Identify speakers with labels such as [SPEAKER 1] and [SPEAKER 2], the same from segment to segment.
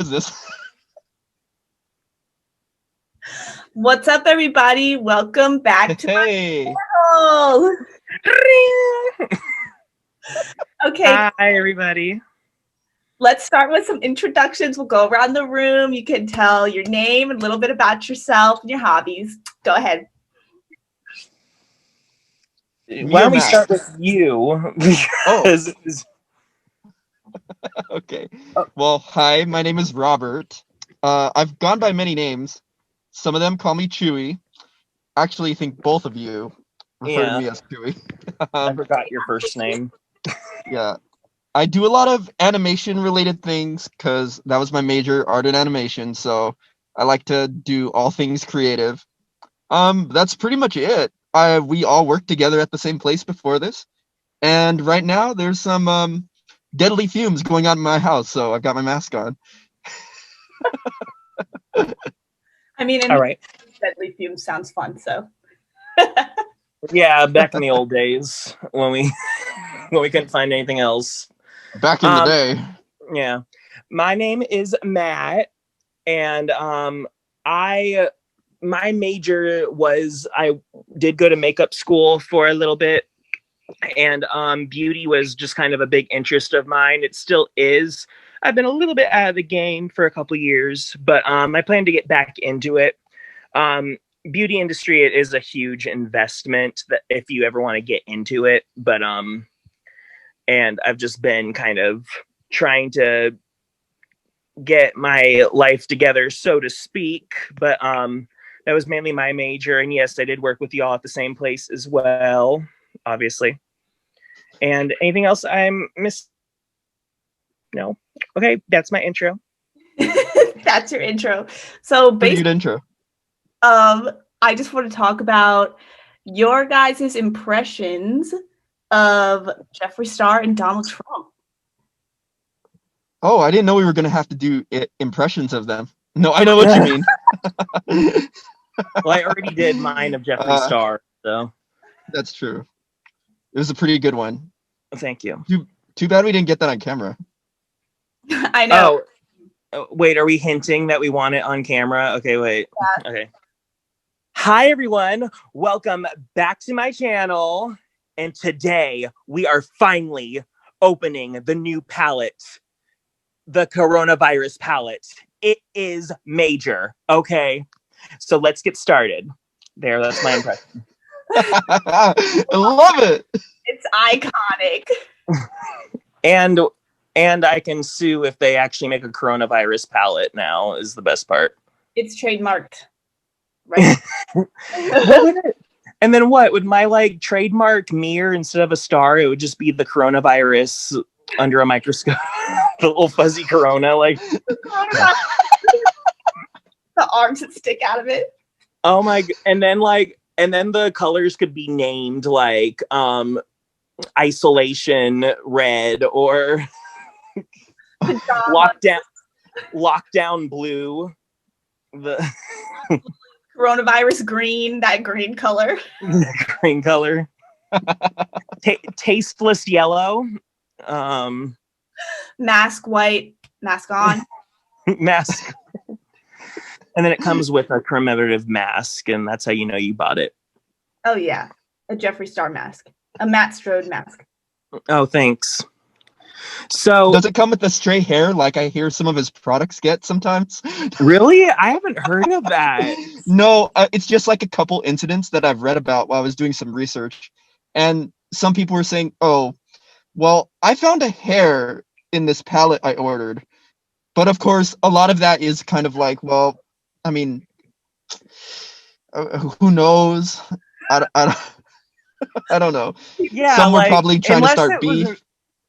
[SPEAKER 1] is this?
[SPEAKER 2] What's up, everybody? Welcome back to
[SPEAKER 1] Hey.
[SPEAKER 2] my channel. Okay.
[SPEAKER 3] Hi, everybody.
[SPEAKER 2] Let's start with some introductions. We'll go around the room. You can tell your name, a little bit about yourself and your hobbies. Go ahead.
[SPEAKER 3] Why don't we start with you? Because
[SPEAKER 1] Okay. Well, hi, my name is Robert. I've gone by many names. Some of them call me Chewy. Actually, I think both of you refer to me as Chewy.
[SPEAKER 3] I forgot your first name.
[SPEAKER 1] Yeah. I do a lot of animation-related things because that was my major, art and animation. So I like to do all things creative. That's pretty much it. We all worked together at the same place before this, and right now there's some deadly fumes going on in my house, so I've got my mask on.
[SPEAKER 2] I mean,
[SPEAKER 3] All right.
[SPEAKER 2] deadly fumes sounds fun, so.
[SPEAKER 3] Yeah, back in the old days when we couldn't find anything else.
[SPEAKER 1] Back in the day.
[SPEAKER 3] Yeah. My name is Matt, and my major was, I did go to makeup school for a little bit, and beauty was just kind of a big interest of mine. It still is. I've been a little bit out of the game for a couple years, but I plan to get back into it. Beauty industry, it is a huge investment that if you ever want to get into it, but and I've just been kind of trying to get my life together, so to speak, but that was mainly my major. And yes, I did work with y'all at the same place as well, obviously. And anything else I'm missing? No. Okay, that's my intro.
[SPEAKER 2] That's your intro. So
[SPEAKER 1] Pretty good intro.
[SPEAKER 2] I just want to talk about your guys' impressions of Jeffree Star and Donald Trump.
[SPEAKER 1] Oh, I didn't know we were going to have to do impressions of them. No, I know what you mean.
[SPEAKER 3] Well, I already did mine of Jeffree Star, so.
[SPEAKER 1] That's true. It was a pretty good one.
[SPEAKER 3] Thank you.
[SPEAKER 1] Too bad we didn't get that on camera.
[SPEAKER 2] I know.
[SPEAKER 3] Oh, wait, are we hinting that we want it on camera? Okay, wait.
[SPEAKER 2] Yeah.
[SPEAKER 3] Okay. Hi, everyone. Welcome back to my channel. And today we are finally opening the new palette, the coronavirus palette. It is major. Okay. So let's get started. There, that's my impression.
[SPEAKER 1] I love it.
[SPEAKER 2] It's iconic.
[SPEAKER 3] And I can sue if they actually make a coronavirus palette now, is the best part.
[SPEAKER 2] It's trademarked. Right.
[SPEAKER 3] And then what? Would my trademark mirror instead of a star, it would just be the coronavirus under a microscope? The little fuzzy corona,
[SPEAKER 2] the arms that stick out of it.
[SPEAKER 3] Oh my! And then the colors could be named isolation red or lockdown blue. The
[SPEAKER 2] coronavirus green, that green color.
[SPEAKER 3] Green color. Tasteless yellow.
[SPEAKER 2] Mask white, mask on.
[SPEAKER 3] Mask. And then it comes with a commemorative mask, and that's how you know you bought it.
[SPEAKER 2] Oh yeah, a Jeffree Star mask. A Matt Strode mask.
[SPEAKER 3] Oh, thanks. So
[SPEAKER 1] does it come with the stray hair like I hear some of his products get sometimes?
[SPEAKER 3] Really? I haven't heard of that.
[SPEAKER 1] No, it's just like a couple incidents that I've read about while I was doing some research. And some people were saying, oh, well, I found a hair in this palette I ordered. But of course, a lot of that is kind of like, well, I mean, who knows? I don't know.
[SPEAKER 3] Yeah,
[SPEAKER 1] some were probably trying to start beef.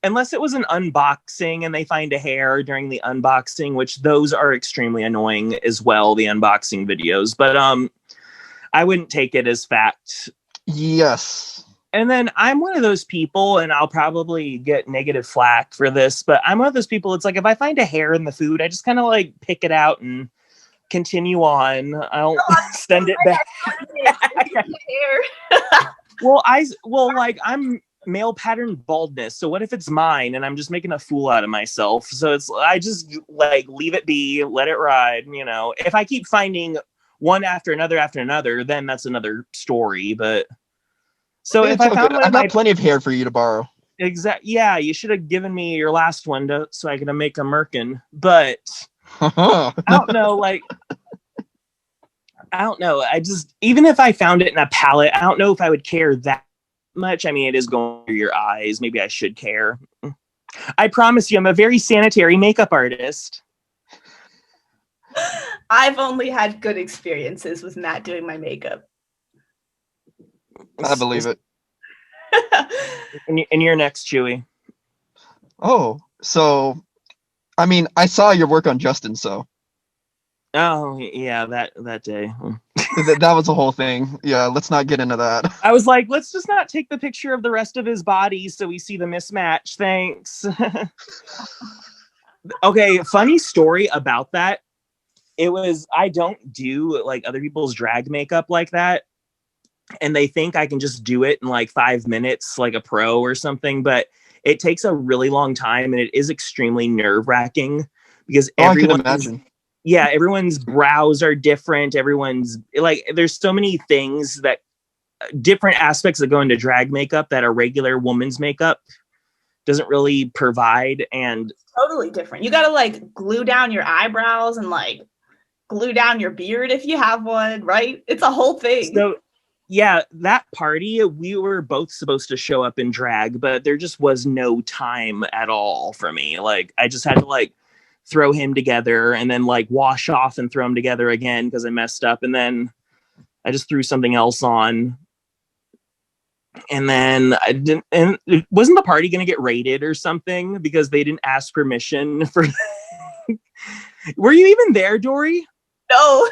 [SPEAKER 3] Unless it was an unboxing and they find a hair during the unboxing, which those are extremely annoying as well, the unboxing videos. But I wouldn't take it as fact.
[SPEAKER 1] Yes.
[SPEAKER 3] And then I'm one of those people, and I'll probably get negative flack for this, but I'm one of those people, it's like if I find a hair in the food, I just kind of pick it out and continue on. I'll send it back.
[SPEAKER 2] Well,
[SPEAKER 3] I'm male pattern baldness. So what if it's mine and I'm just making a fool out of myself? So I just like leave it be, let it ride. You know, if I keep finding one after another, then that's another story. But so if
[SPEAKER 1] It's
[SPEAKER 3] I
[SPEAKER 1] all
[SPEAKER 3] found
[SPEAKER 1] good.
[SPEAKER 3] one
[SPEAKER 1] I
[SPEAKER 3] of
[SPEAKER 1] got
[SPEAKER 3] my
[SPEAKER 1] plenty of hair for you to borrow.
[SPEAKER 3] yeah, you should have given me your last one so I could make a merkin. But I don't know, like. I don't know. I just, even if I found it in a palette, I don't know if I would care that much. I mean, it is going through your eyes. Maybe I should care. I promise you, I'm a very sanitary makeup artist.
[SPEAKER 2] I've only had good experiences with Matt doing my makeup.
[SPEAKER 1] I believe it.
[SPEAKER 3] And you're next, Chewy.
[SPEAKER 1] Oh, so I mean, I saw your work on Justin, so
[SPEAKER 3] Oh, yeah, that day.
[SPEAKER 1] that was the whole thing. Yeah, let's not get into that.
[SPEAKER 3] I was like, let's just not take the picture of the rest of his body so we see the mismatch. Thanks. Okay, funny story about that. I don't do like other people's drag makeup like that. And they think I can just do it in like 5 minutes, like a pro or something. But it takes a really long time and it is extremely nerve wracking because
[SPEAKER 1] I can imagine.
[SPEAKER 3] Yeah, everyone's brows are different. Everyone's like, there's so many things that different aspects that go into drag makeup that a regular woman's makeup doesn't really provide. And
[SPEAKER 2] totally different. You gotta like glue down your eyebrows and like glue down your beard if you have one, right? It's a whole thing.
[SPEAKER 3] So yeah, that party, we were both supposed to show up in drag, but there just was no time at all for me. Like, I just had to like throw him together and then like wash off and throw him together again because I messed up. And then I just threw something else on. And then I didn't, and wasn't the party going to get raided or something because they didn't ask permission for. Were you even there, Dorie?
[SPEAKER 2] No.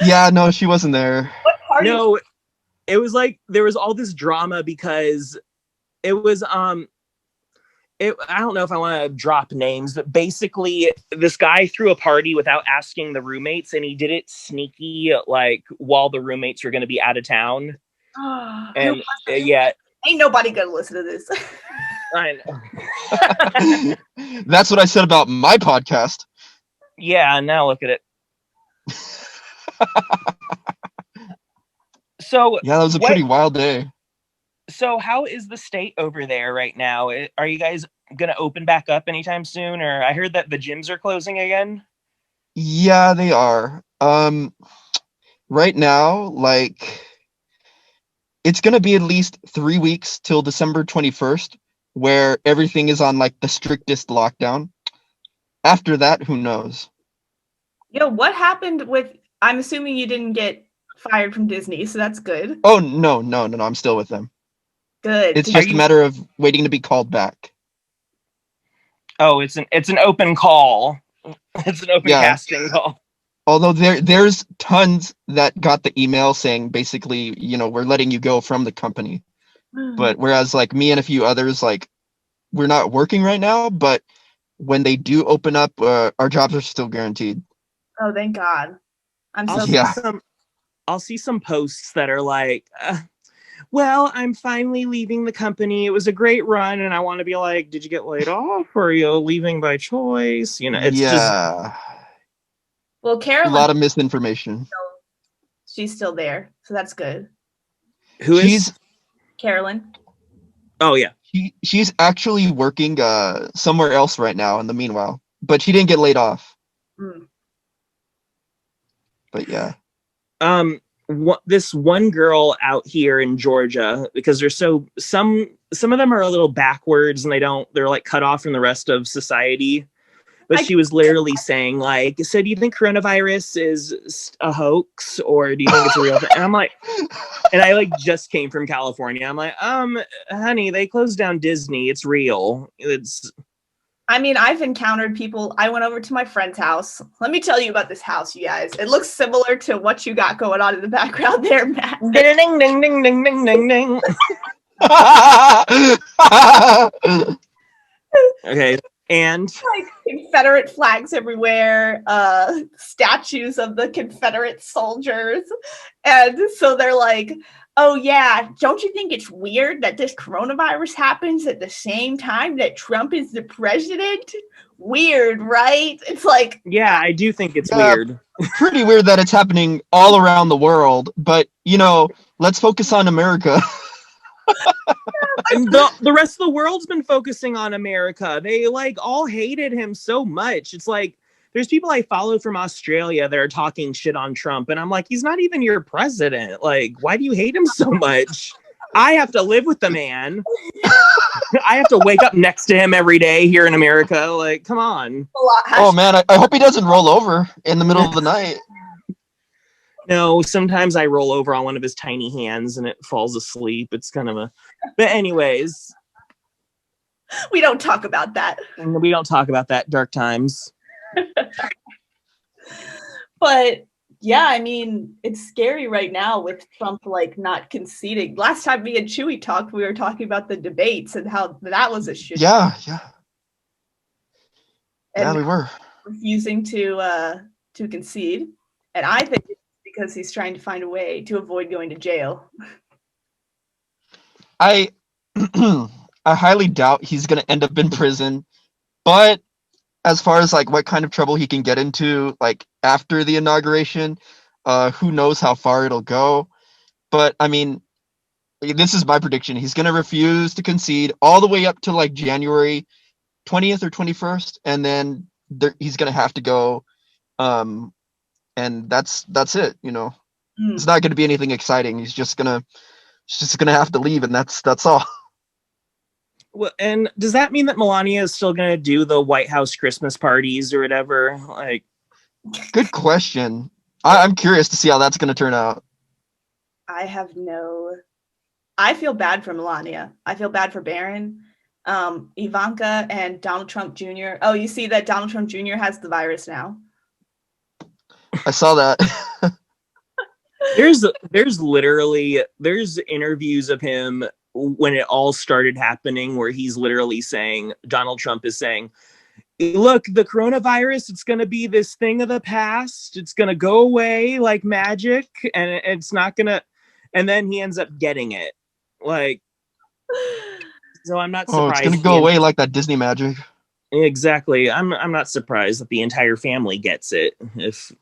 [SPEAKER 1] Yeah, no, she wasn't there.
[SPEAKER 2] What party?
[SPEAKER 3] No, it was like there was all this drama because it was I don't know if I want to drop names, but basically this guy threw a party without asking the roommates, and he did it sneaky, like while the roommates were going to be out of town. And yeah,
[SPEAKER 2] ain't nobody gonna listen to this.
[SPEAKER 3] I know.
[SPEAKER 1] That's what I said about my podcast.
[SPEAKER 3] Yeah, now look at it. So
[SPEAKER 1] yeah, that was a pretty wild day.
[SPEAKER 3] So how is the state over there right now? Are you guys gonna open back up anytime soon? Or I heard that the gyms are closing again.
[SPEAKER 1] Yeah, they are. Right now, like, it's gonna be at least 3 weeks till December 21st, where everything is on like the strictest lockdown. After that, who knows?
[SPEAKER 2] Yo, what happened with? I'm assuming you didn't get fired from Disney, so that's good.
[SPEAKER 1] Oh no, I'm still with them.
[SPEAKER 2] Good.
[SPEAKER 1] It's just a matter of waiting to be called back.
[SPEAKER 3] Oh, it's an open call. It's an open casting call.
[SPEAKER 1] Although there's tons that got the email saying basically, you know, we're letting you go from the company. But whereas like me and a few others, like, we're not working right now, but when they do open up, our jobs are still guaranteed.
[SPEAKER 2] Oh, thank God.
[SPEAKER 3] I'll see some posts that are like, well, I'm finally leaving the company. It was a great run. And I want to be like, did you get laid off or are you leaving by choice? You know, it's just.
[SPEAKER 2] Well, Carolyn.
[SPEAKER 1] A lot of misinformation.
[SPEAKER 2] She's still there. So that's good.
[SPEAKER 1] She's
[SPEAKER 2] Carolyn.
[SPEAKER 3] Oh, yeah.
[SPEAKER 1] She's actually working somewhere else right now in the meanwhile. But she didn't get laid off. But yeah.
[SPEAKER 3] This one girl out here in Georgia, because they're some of them are a little backwards and they're like cut off from the rest of society. But she was literally saying like, so do you think coronavirus is a hoax or do you think it's a real thing? And I'm like, and I like just came from California. I'm like, honey, they closed down Disney. It's real.
[SPEAKER 2] I mean, I've encountered people. I went over to my friend's house. Let me tell you about this house, you guys. It looks similar to what you got going on in the background there, Matt.
[SPEAKER 3] Ding, ding, ding, ding, ding, ding, ding, ding. Okay. And
[SPEAKER 2] like Confederate flags everywhere, statues of the Confederate soldiers. And so they're like, oh yeah, don't you think it's weird that this coronavirus happens at the same time that Trump is the president? Weird, right? It's like,
[SPEAKER 3] yeah, I do think it's
[SPEAKER 1] Yeah.
[SPEAKER 3] weird.
[SPEAKER 1] Pretty weird that it's happening all around the world, but let's focus on America.
[SPEAKER 3] And the rest of the world's been focusing on America. They like all hated him so much. It's like there's people I follow from Australia that are talking shit on Trump, and I'm like, he's not even your president. Like, why do you hate him so much? I have to live with the man. I have to wake up next to him every day here in America. Like, come on.
[SPEAKER 1] Oh man, I hope he doesn't roll over in the middle of the night.
[SPEAKER 3] No, sometimes I roll over on one of his tiny hands and it falls asleep. It's kind of a... But anyways.
[SPEAKER 2] We don't talk about that.
[SPEAKER 3] We don't talk about that. Dark times.
[SPEAKER 2] But yeah, I mean, it's scary right now with Trump like not conceding. Last time me and Chewy talked, we were talking about the debates and how that was a shit.
[SPEAKER 1] Yeah.
[SPEAKER 2] And
[SPEAKER 1] Yeah, we were.
[SPEAKER 2] refusing to concede. And I think it's because he's trying to find a way to avoid going to jail.
[SPEAKER 1] I highly doubt he's going to end up in prison, but as far as like what kind of trouble he can get into like after the inauguration, who knows how far it'll go. But I mean, this is my prediction. He's going to refuse to concede all the way up to like January 20th or 21st, and then he's going to have to go. And that's it. It's not going to be anything exciting. He's just gonna have to leave, and that's all.
[SPEAKER 3] Well, and does that mean that Melania is still going to do the White House Christmas parties or whatever? Like,
[SPEAKER 1] good question. I'm curious to see how that's going to turn out.
[SPEAKER 2] I feel bad for Melania. I feel bad for Barron, Ivanka, and Donald Trump Jr. Oh, you see that Donald Trump Jr. has the virus now.
[SPEAKER 1] I saw that.
[SPEAKER 3] there's interviews of him when it all started happening where he's literally saying, Donald Trump is saying, look, the coronavirus, it's going to be this thing of the past. It's going to go away like magic, and it's not going to, and then he ends up getting it. Like, so I'm not surprised.
[SPEAKER 1] Oh, it's going to go away like that Disney magic.
[SPEAKER 3] Exactly. I'm not surprised that the entire family gets it. If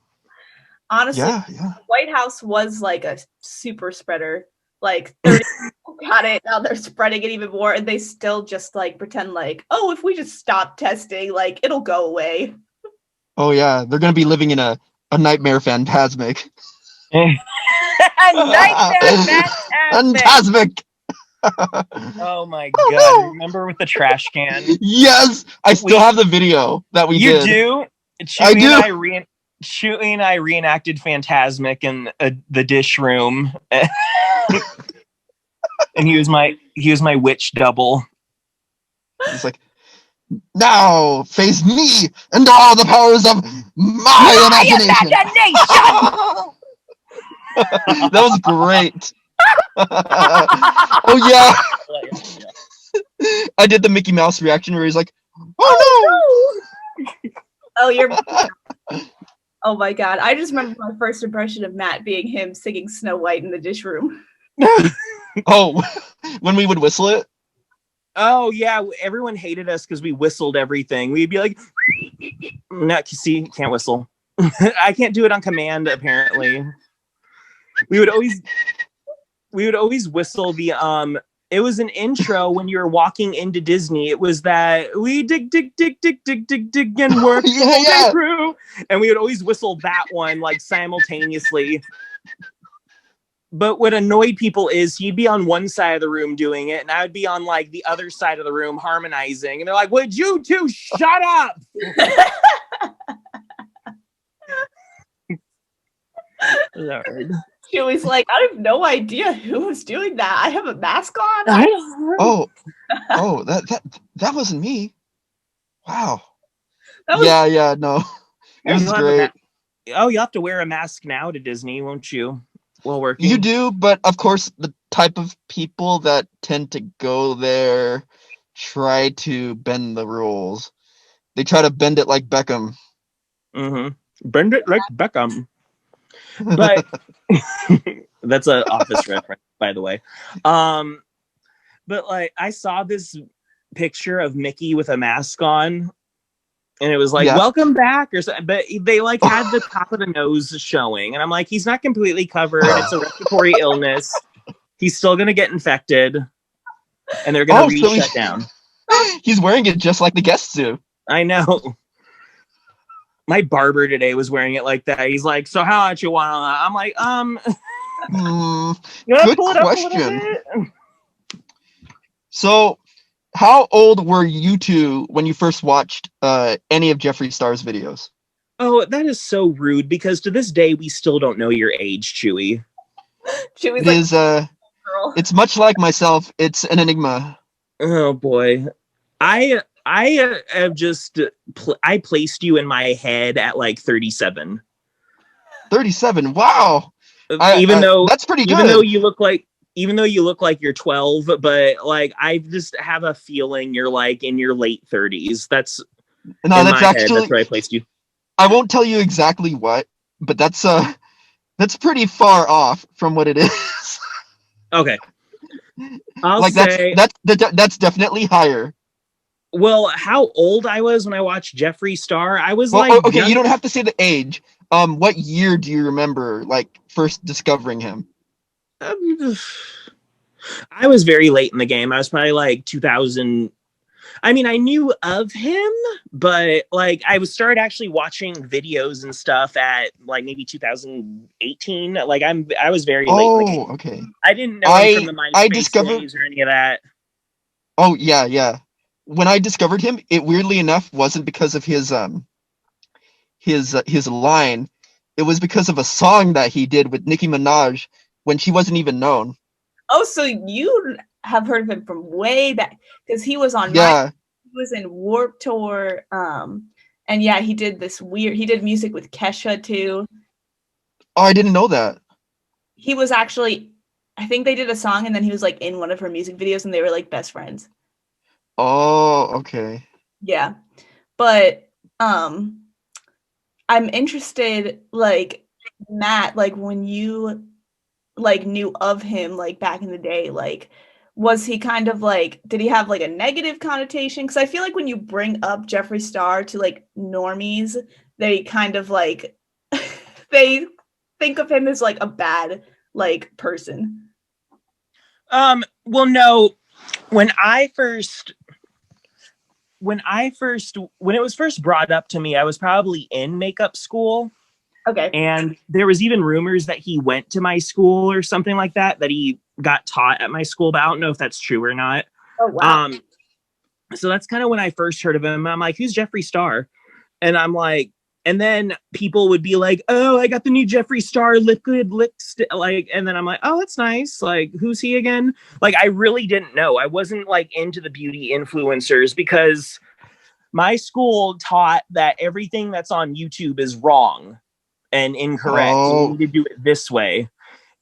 [SPEAKER 2] honestly,
[SPEAKER 1] yeah.
[SPEAKER 2] The White House was like a super spreader. Like 30 people got it. Now they're spreading it even more, and they still just like pretend like, oh, if we just stop testing, like it'll go away.
[SPEAKER 1] Oh yeah, they're gonna be living in a nightmare phantasmic. Phantasmic.
[SPEAKER 3] Oh my god! No. Remember with the trash can?
[SPEAKER 1] Yes, I still have the video that we did.
[SPEAKER 3] You do?
[SPEAKER 1] I do.
[SPEAKER 3] Chewy and I reenacted Phantasmic in the dish room, and he was my witch double.
[SPEAKER 1] He's like, now face me and all the powers of my imagination. That was great. Oh yeah. I did the Mickey Mouse reaction where he's like, oh
[SPEAKER 2] no. Oh, you're. Oh my god! I just remember my first impression of Matt being him singing Snow White in the dish room.
[SPEAKER 1] Oh, when we would whistle it.
[SPEAKER 3] Oh yeah, everyone hated us because we whistled everything. We'd be like, "No, see, can't whistle. I can't do it on command." Apparently, we would always whistle the It was an intro when you were walking into Disney. It was that we dig and work the whole day through, and we would always whistle that one like simultaneously. But what annoyed people is he'd be on one side of the room doing it, and I would be on like the other side of the room harmonizing, and they're like, "Would you two shut up?"
[SPEAKER 2] She was like, I have no idea who was doing that. I have a mask on.
[SPEAKER 1] Oh, that wasn't me. Wow.
[SPEAKER 2] That was...
[SPEAKER 1] Yeah, no. It was great.
[SPEAKER 3] Oh, you'll have to wear a mask now to Disney, won't you? While working.
[SPEAKER 1] You do, but of course, the type of people that tend to go there try to bend the rules. they try to bend it like Beckham.
[SPEAKER 3] Bend it like Beckham. But that's an Office reference, by the way. But like, I saw this picture of Mickey with a mask on, and it was like,
[SPEAKER 1] Yeah.
[SPEAKER 3] welcome back, or something. But they like had the top of the nose showing, and I'm like, he's not completely covered. It's a respiratory illness. He's still gonna get infected, and they're gonna shut down.
[SPEAKER 1] He's wearing it just like the guests do.
[SPEAKER 3] I know. My barber today was wearing it like that. He's like, so how much you want on that? I'm like, you want to pull it up a little bit?
[SPEAKER 1] So, how old were you two when you first watched any of Jeffree Star's videos?
[SPEAKER 3] Oh, that is so rude, because to this day, we still don't know your age, Chewy.
[SPEAKER 2] Chewy's
[SPEAKER 1] It is,
[SPEAKER 2] girl.
[SPEAKER 1] It's much like myself. It's an enigma.
[SPEAKER 3] Oh, boy. I have just, I placed you in my head at like 37.
[SPEAKER 1] 37. Wow.
[SPEAKER 3] Even though
[SPEAKER 1] that's pretty good.
[SPEAKER 3] Even though you look like you're 12, but like, I just have a feeling you're like in your late 30s. That's that's where I placed you.
[SPEAKER 1] I won't tell you exactly what, but that's pretty far off from what it is.
[SPEAKER 3] Okay.
[SPEAKER 1] That's definitely higher.
[SPEAKER 3] Well, how old I was when I watched Jeffree Star, I was
[SPEAKER 1] okay, you don't have to say the age. What year do you remember, like, first discovering him?
[SPEAKER 3] I was very late in the game. I was probably like 2000. I mean, I knew of him, but like, I started actually watching videos and stuff at like maybe 2018. Like, I was very late in the game.
[SPEAKER 1] Okay.
[SPEAKER 3] I didn't know him from the MySpace days or any of that.
[SPEAKER 1] Oh yeah. When I discovered him, it weirdly enough wasn't because of his line. It was because of a song that he did with Nicki Minaj when she wasn't even known.
[SPEAKER 2] Oh, so you have heard of him from way back, because he was on he was in Warped Tour, and yeah, he did music with Kesha too.
[SPEAKER 1] Oh, I didn't know that.
[SPEAKER 2] He was actually, I think they did a song, and then he was like in one of her music videos, and they were like best friends.
[SPEAKER 1] Oh, okay.
[SPEAKER 2] Yeah. But I'm interested, like, Matt, like, when you like knew of him, like, back in the day, like, was he kind of like, did he have like a negative connotation? Because I feel like when you bring up Jeffree Star to like normies, they kind of like they think of him as like a bad like person.
[SPEAKER 3] Well, no. When it was first brought up to me, I was probably in makeup school.
[SPEAKER 2] Okay.
[SPEAKER 3] And there was even rumors that he went to my school or something like that he got taught at my school, but I don't know if that's true or not.
[SPEAKER 2] Oh, wow.
[SPEAKER 3] So that's kind of when I first heard of him. I'm like, who's Jeffree Star? And I'm like, and then people would be like, oh, I got the new Jeffree Star liquid lipstick. Like, and then I'm like, oh, that's nice. Like, who's he again? Like, I really didn't know. I wasn't like into the beauty influencers because my school taught that everything that's on YouTube is wrong and incorrect.
[SPEAKER 1] Oh.
[SPEAKER 3] You need to do it this way.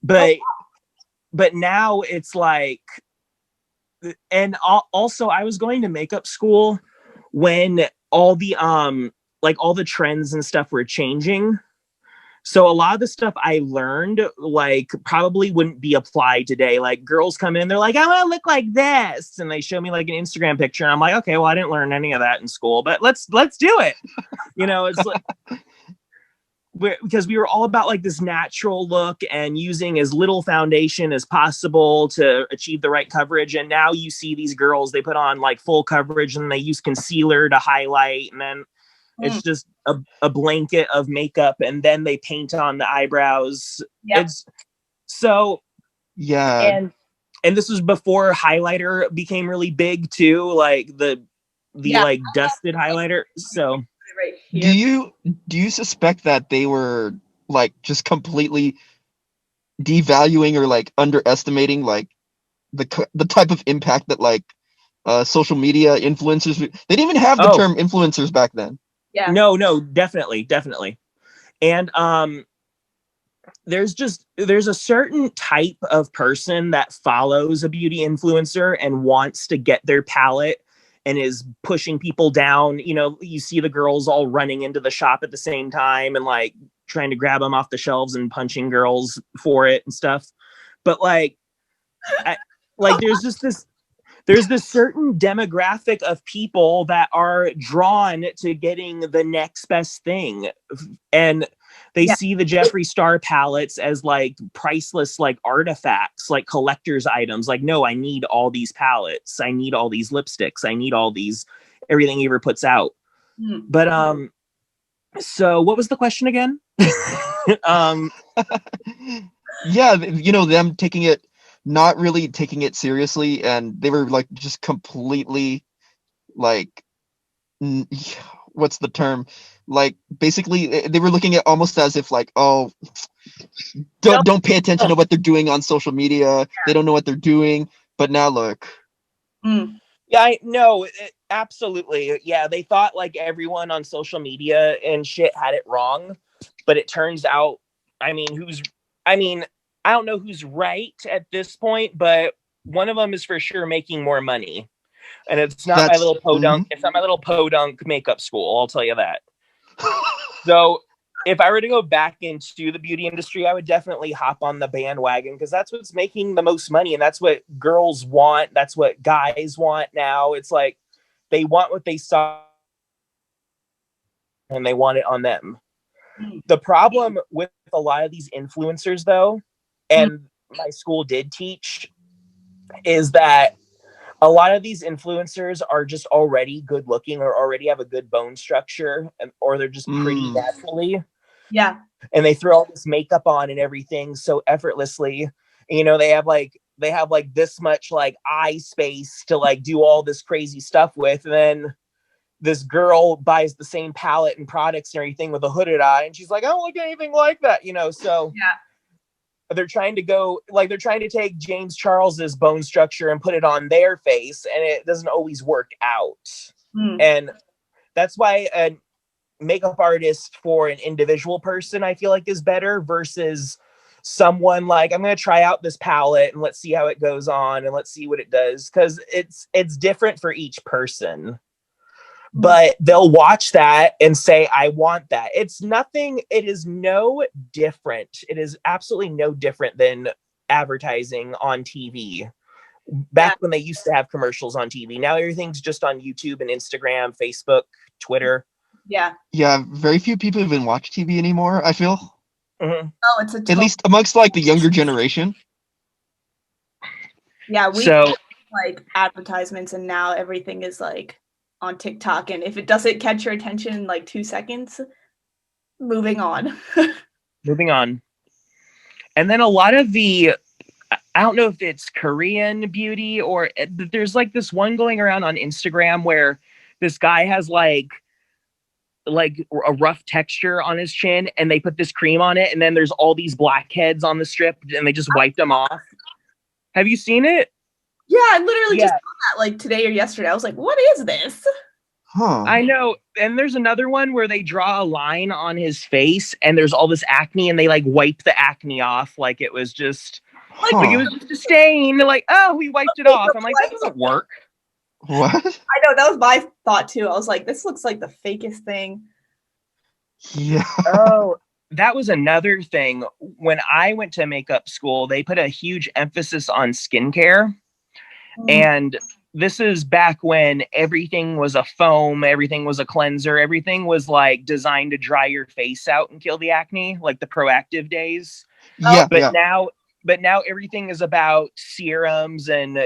[SPEAKER 3] But now it's like, and also I was going to makeup school when all the all the trends and stuff were changing. So a lot of the stuff I learned like probably wouldn't be applied today. Like, girls come in, they're like, I want to look like this, and they show me like an Instagram picture, and I'm like, okay, well, I didn't learn any of that in school, but let's do it. You know, it's like because we were all about like this natural look and using as little foundation as possible to achieve the right coverage. And now you see these girls, they put on like full coverage and they use concealer to highlight, and then it's just a blanket of makeup, and then they paint on the eyebrows.
[SPEAKER 2] Yep.
[SPEAKER 3] It's so,
[SPEAKER 1] yeah.
[SPEAKER 3] And this was before highlighter became really big too, like the like dusted highlighter. So
[SPEAKER 2] right here.
[SPEAKER 1] Do you suspect that they were like just completely devaluing or like underestimating like the type of impact that like social media influencers, they didn't even have the term influencers back then.
[SPEAKER 2] Yeah.
[SPEAKER 3] No, definitely. And there's a certain type of person that follows a beauty influencer and wants to get their palette and is pushing people down. You know, you see the girls all running into the shop at the same time and like trying to grab them off the shelves and punching girls for it and stuff. But like, there's this certain demographic of people that are drawn to getting the next best thing. And they see the Jeffree Star palettes as like priceless, like artifacts, like collector's items. Like, no, I need all these palettes. I need all these lipsticks. I need all these, everything he ever puts out. But, so what was the question again?
[SPEAKER 1] Yeah, you know, them not really taking it seriously, and they were like just completely like, what's the term? Like, basically they were looking at almost as if like, oh, don't pay attention to what they're doing on social media. They don't know what they're doing. But now look.
[SPEAKER 3] Yeah, I know. Absolutely. Yeah, they thought like everyone on social media and shit had it wrong. But it turns out, I don't know who's right at this point, but one of them is for sure making more money. And it's not my little podunk. It's not my little podunk makeup school. I'll tell you that. So if I were to go back into the beauty industry, I would definitely hop on the bandwagon because that's what's making the most money. And that's what girls want. That's what guys want now. It's like they want what they saw and they want it on them. The problem with a lot of these influencers, though, and my school did teach, is that a lot of these influencers are just already good looking or already have a good bone structure, or they're just pretty naturally.
[SPEAKER 2] Yeah.
[SPEAKER 3] And they throw all this makeup on and everything so effortlessly. You know, they have like this much like eye space to like do all this crazy stuff with. And then this girl buys the same palette and products and everything with a hooded eye, and she's like, I don't look anything like that, you know. So they're trying to take James Charles's bone structure and put it on their face, and it doesn't always work out. And that's why a makeup artist for an individual person, I feel like, is better versus someone like, I'm going to try out this palette and let's see how it goes on and let's see what it does, because it's different for each person. But they'll watch that and say, I want that. It is no different. It is absolutely no different than advertising on TV. Back when they used to have commercials on TV. Now everything's just on YouTube and Instagram, Facebook, Twitter.
[SPEAKER 2] Yeah.
[SPEAKER 1] Yeah, very few people even watch TV anymore, I feel.
[SPEAKER 2] Oh, it's
[SPEAKER 1] at least amongst like the younger generation.
[SPEAKER 2] Yeah, we like advertisements, and now everything is like on TikTok, and if it doesn't catch your attention in like 2 seconds, moving on.
[SPEAKER 3] And then a lot of I don't know if it's Korean beauty or there's like this one going around on Instagram where this guy has like a rough texture on his chin, and they put this cream on it, and then there's all these blackheads on the strip, and they just wipe them off. Have you seen it?
[SPEAKER 2] Yeah, I literally just saw that like today or yesterday. I was like, what is this?
[SPEAKER 3] I know. And there's another one where they draw a line on his face and there's all this acne, and they like wipe the acne off like it was just like it was just a stain. They're like, oh, we wiped it off. I'm like, that doesn't work.
[SPEAKER 1] What?
[SPEAKER 2] I know, that was my thought too. I was like, this looks like the fakest thing.
[SPEAKER 1] Yeah.
[SPEAKER 3] Oh, that was another thing. When I went to makeup school, they put a huge emphasis on skincare. And this is back when everything was a foam, everything was a cleanser, everything was like designed to dry your face out and kill the acne, like the Proactive days.
[SPEAKER 1] Yeah.
[SPEAKER 3] But now everything is about serums and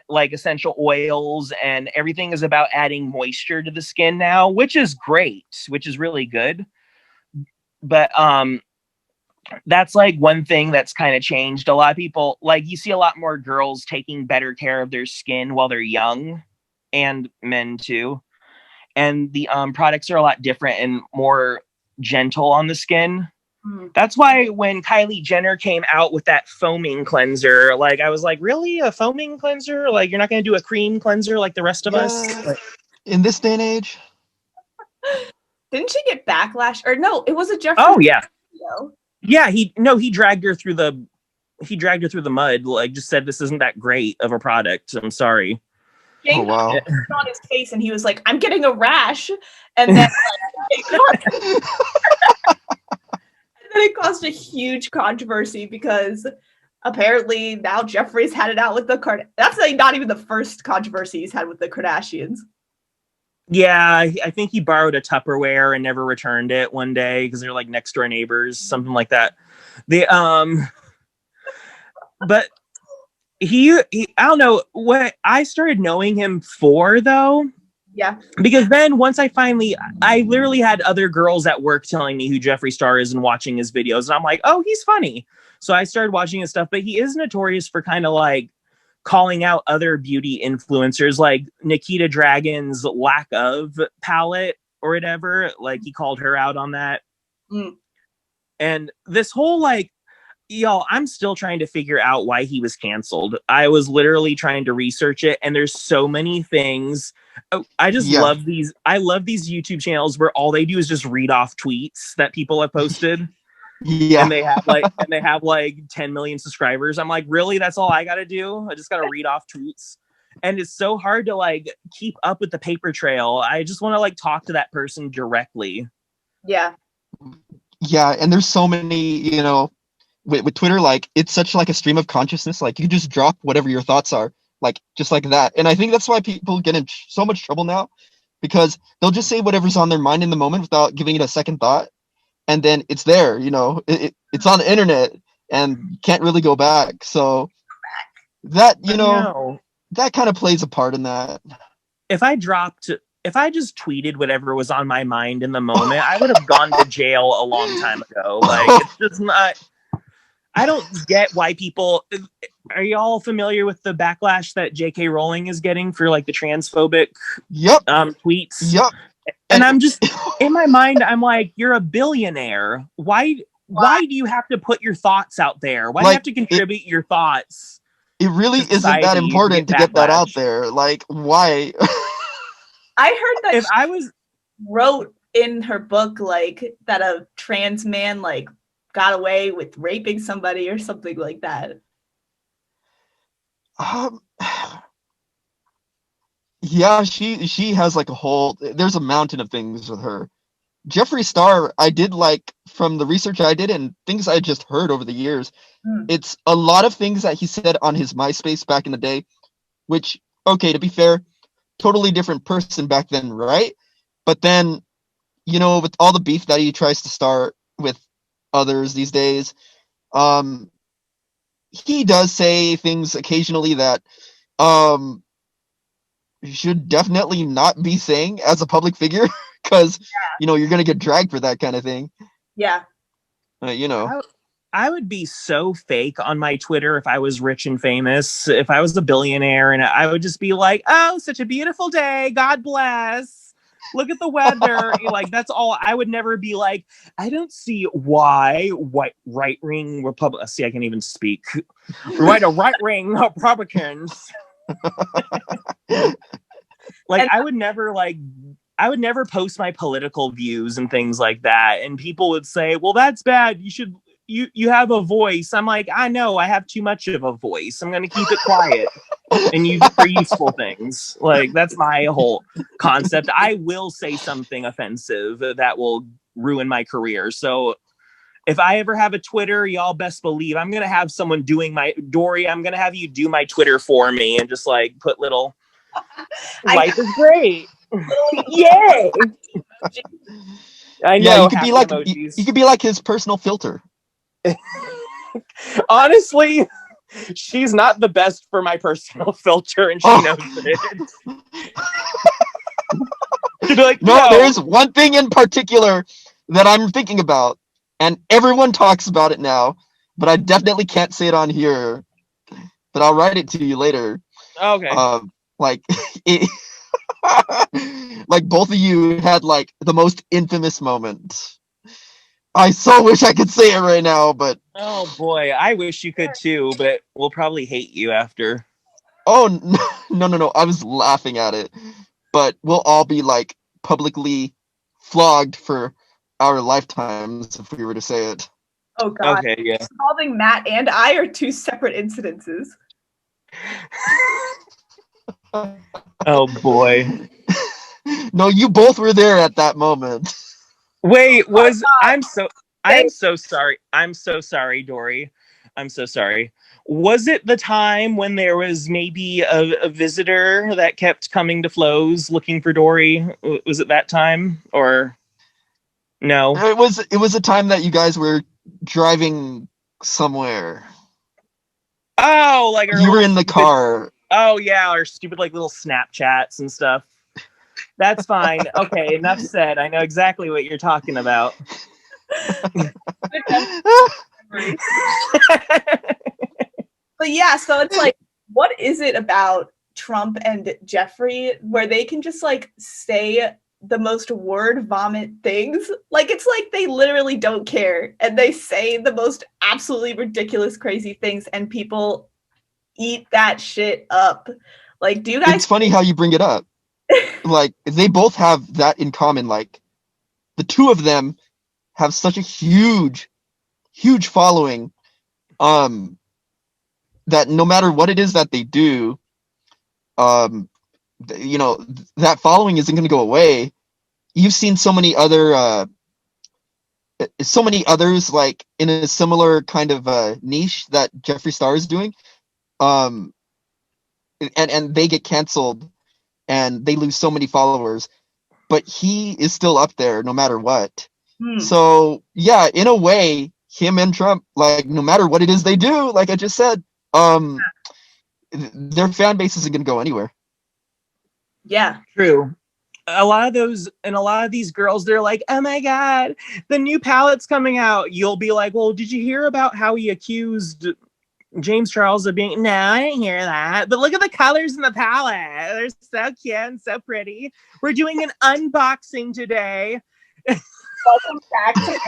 [SPEAKER 3] like essential oils, and everything is about adding moisture to the skin now, which is great, which is really good. But that's like one thing that's kind of changed. A lot of people, like, you see a lot more girls taking better care of their skin while they're young, and men too. And the products are a lot different and more gentle on the skin. That's why when Kylie Jenner came out with that foaming cleanser, like, I was like, really? A foaming cleanser? Like, you're not going to do a cream cleanser like the rest of us? Like,
[SPEAKER 1] in this day and age?
[SPEAKER 2] Didn't she get backlash? Or no, it was a Jeffree.
[SPEAKER 3] Oh, yeah.
[SPEAKER 2] Video.
[SPEAKER 3] Yeah, he dragged her through the mud, like, just said this isn't that great of a product. I'm sorry.
[SPEAKER 1] Oh, wow.
[SPEAKER 2] on his face, and he was like, "I'm getting a rash," and then it caused a huge controversy because apparently now Jeffree's had it out with the That's like not even the first controversy he's had with the Kardashians.
[SPEAKER 3] Yeah, I think he borrowed a Tupperware and never returned it one day because they're like next door neighbors, something like that. But he I don't know what I started knowing him for though.
[SPEAKER 2] Yeah.
[SPEAKER 3] Because then once I literally had other girls at work telling me who Jeffree Star is and watching his videos. And I'm like, oh, he's funny. So I started watching his stuff, but he is notorious for kind of like calling out other beauty influencers like Nikita Dragon's lack of palette or whatever. Like he called her out on that.
[SPEAKER 2] Mm.
[SPEAKER 3] And this whole like, y'all, I'm still trying to figure out why he was canceled. I was literally trying to research it, and there's so many things. I just love these. I love these YouTube channels where all they do is just read off tweets that people have posted.
[SPEAKER 1] Yeah.
[SPEAKER 3] And they have like 10 million subscribers. I'm like, really? That's all I got to do? I just got to read off tweets. And it's so hard to like keep up with the paper trail. I just want to like talk to that person directly.
[SPEAKER 2] Yeah.
[SPEAKER 1] Yeah. And there's so many, you know, with Twitter, like it's such like a stream of consciousness. Like you just drop whatever your thoughts are, like just like that. And I think that's why people get in so much trouble now, because they'll just say whatever's on their mind in the moment without giving it a second thought. And then it's there, you know, it's on the internet and you can't really go back. So that, you know, that kind of plays a part in that.
[SPEAKER 3] If I just tweeted whatever was on my mind in the moment, I would have gone to jail a long time ago. Like, it's just not, I don't get why people, are y'all familiar with the backlash that J.K. Rowling is getting for like the transphobic tweets?
[SPEAKER 1] Yep.
[SPEAKER 3] And I'm just, in my mind, I'm like, you're a billionaire. Why do you have to put your thoughts out there? Why do you have to contribute your thoughts?
[SPEAKER 1] It really isn't that important to get that out there. Like, why?
[SPEAKER 2] I heard that
[SPEAKER 3] if I was
[SPEAKER 2] wrote in her book like that a trans man like got away with raping somebody or something like that.
[SPEAKER 1] Yeah, she has like a whole, there's a mountain of things with her. Jeffree Star, I did like from the research I did and things I just heard over the years. It's a lot of things that he said on his MySpace back in the day, which, okay, to be fair, totally different person back then, right? But then, you know, with all the beef that he tries to start with others these days, he does say things occasionally that you should definitely not be saying as a public figure, because you know you're gonna get dragged for that kind of thing.
[SPEAKER 2] Yeah.
[SPEAKER 1] You know,
[SPEAKER 3] I would be so fake on my Twitter if I was rich and famous, if I was a billionaire, and I would just be like, oh, such a beautiful day, God bless, look at the weather. Like, that's all. I would never be like, I don't see why right-wing Republicans, see, I can't even speak, right-wing Republicans. Like, I would never post my political views and things like that. And people would say, well, that's bad. You have a voice. I'm like, I know I have too much of a voice. I'm going to keep it quiet and use it for useful things. Like, that's my whole concept. I will say something offensive that will ruin my career. So if I ever have a Twitter, y'all best believe I'm going to have someone doing Dorie, I'm going to have you do my Twitter for me and just like put little, life is great. Yay! I know.
[SPEAKER 1] Yeah, you could be like his personal filter.
[SPEAKER 3] Honestly, she's not the best for my personal filter, and she knows it. Like, no,
[SPEAKER 1] there's one thing in particular that I'm thinking about, and everyone talks about it now, but I definitely can't say it on here. But I'll write it to you later.
[SPEAKER 3] Okay.
[SPEAKER 1] Like, like both of you had like the most infamous moment. I so wish I could say it right now, but
[SPEAKER 3] oh boy, I wish you could too, but we'll probably hate you after.
[SPEAKER 1] Oh no! I was laughing at it, but we'll all be like publicly flogged for our lifetimes if we were to say it.
[SPEAKER 2] Oh god.
[SPEAKER 3] Okay, yeah.
[SPEAKER 2] Involving Matt and I are two separate incidences.
[SPEAKER 3] Oh boy.
[SPEAKER 1] No, you both were there at that moment.
[SPEAKER 3] Wait,
[SPEAKER 2] Oh
[SPEAKER 3] I'm so sorry. I'm so sorry, Dorie. I'm so sorry. Was it the time when there was maybe a visitor that kept coming to Flo's looking for Dorie? Was it that time or no?
[SPEAKER 1] It was a time that you guys were driving somewhere.
[SPEAKER 3] Oh, like our
[SPEAKER 1] You were
[SPEAKER 3] little
[SPEAKER 1] in the
[SPEAKER 3] stupid.
[SPEAKER 1] car.
[SPEAKER 3] Oh yeah, our stupid like little Snapchats and stuff. That's fine. Okay, enough said. I know exactly what you're talking about.
[SPEAKER 2] good memory. But yeah, so it's like, what is it about Trump and Jeffree where they can just like say the most word vomit things? Like it's like they literally don't care and they say the most absolutely ridiculous, crazy things, and people eat that shit up. Like, do you guys?
[SPEAKER 1] It's funny how you bring it up. Like they both have that in common. Like the two of them have such a huge following. That no matter what it is that they do, um, that following isn't going to go away. You've seen so many others like in a similar kind of niche that Jeffree Star is doing, um, and they get canceled and they lose so many followers, but he is still up there no matter what.
[SPEAKER 2] Hmm.
[SPEAKER 1] So yeah, in a way, him and Trump, like no matter what it is they do, like I just said, um, their fan base isn't going to go anywhere.
[SPEAKER 2] Yeah.
[SPEAKER 3] True. A lot of those and a lot of these girls, they're like, oh my god, the new palette's coming out. You'll be like, well, did you hear about how he accused James Charles of being? No, I didn't hear that. But look at the colors in the palette. They're so cute and so pretty. We're doing an unboxing today.
[SPEAKER 2] Welcome back to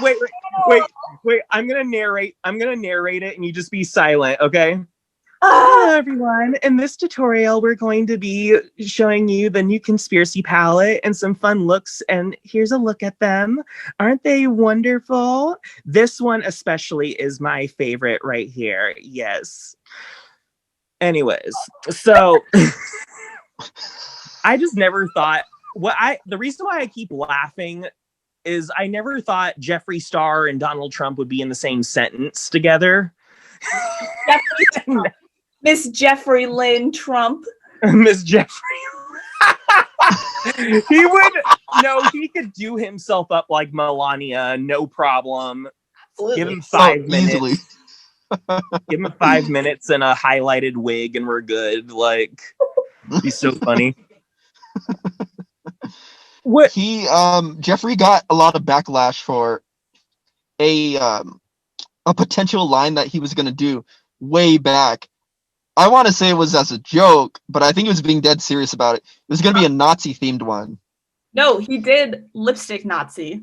[SPEAKER 3] Wait. I'm gonna narrate it and you just be silent, okay?
[SPEAKER 2] Ah!
[SPEAKER 3] Hello everyone. In this tutorial, we're going to be showing you the new conspiracy palette and some fun looks. And here's a look at them. Aren't they wonderful? This one especially is my favorite right here. Yes. Anyways, so I just never thought the reason why I keep laughing is I never thought Jeffree Star and Donald Trump would be in the same sentence together.
[SPEAKER 2] Miss Jeffrey Lynn Trump.
[SPEAKER 3] Miss Jeffrey. He could do himself up like Melania, no problem.
[SPEAKER 2] Absolutely.
[SPEAKER 3] Give him 5 minutes.
[SPEAKER 1] Easily.
[SPEAKER 3] Give him 5 minutes and a highlighted wig and we're good. Like, he's so funny. What?
[SPEAKER 1] Jeffree got a lot of backlash for a potential line that he was going to do way back. I want to say it was as a joke, but I think he was being dead serious about it. It was going to be a Nazi themed one.
[SPEAKER 2] No, he did lipstick Nazi.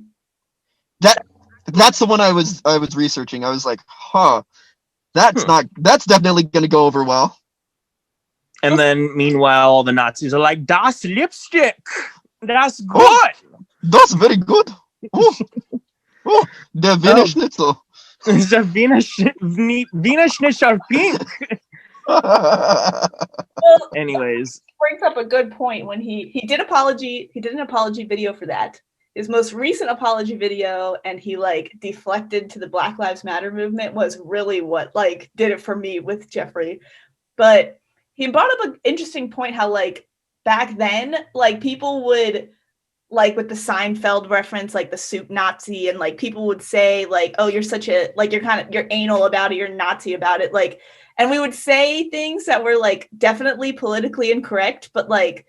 [SPEAKER 1] That's the one I was researching. I was like, that's definitely going to go over well.
[SPEAKER 3] And then meanwhile, all the Nazis are like, "Das lipstick. That's good.
[SPEAKER 1] That's very good. Oh, the Wiener Schnitzel.
[SPEAKER 3] The Wiener Schnitzel pink."
[SPEAKER 2] Well,
[SPEAKER 3] anyways,
[SPEAKER 2] brings up a good point when he did an apology video for that. His most recent apology video, and he like deflected to the Black Lives Matter movement, was really what like did it for me with Jeffree. But he brought up an interesting point how like back then, like people would like with the Seinfeld reference, like the soup Nazi, and like people would say like, oh, you're such a like you're anal about it, you're Nazi about it, like, and we would say things that were like definitely politically incorrect, but like,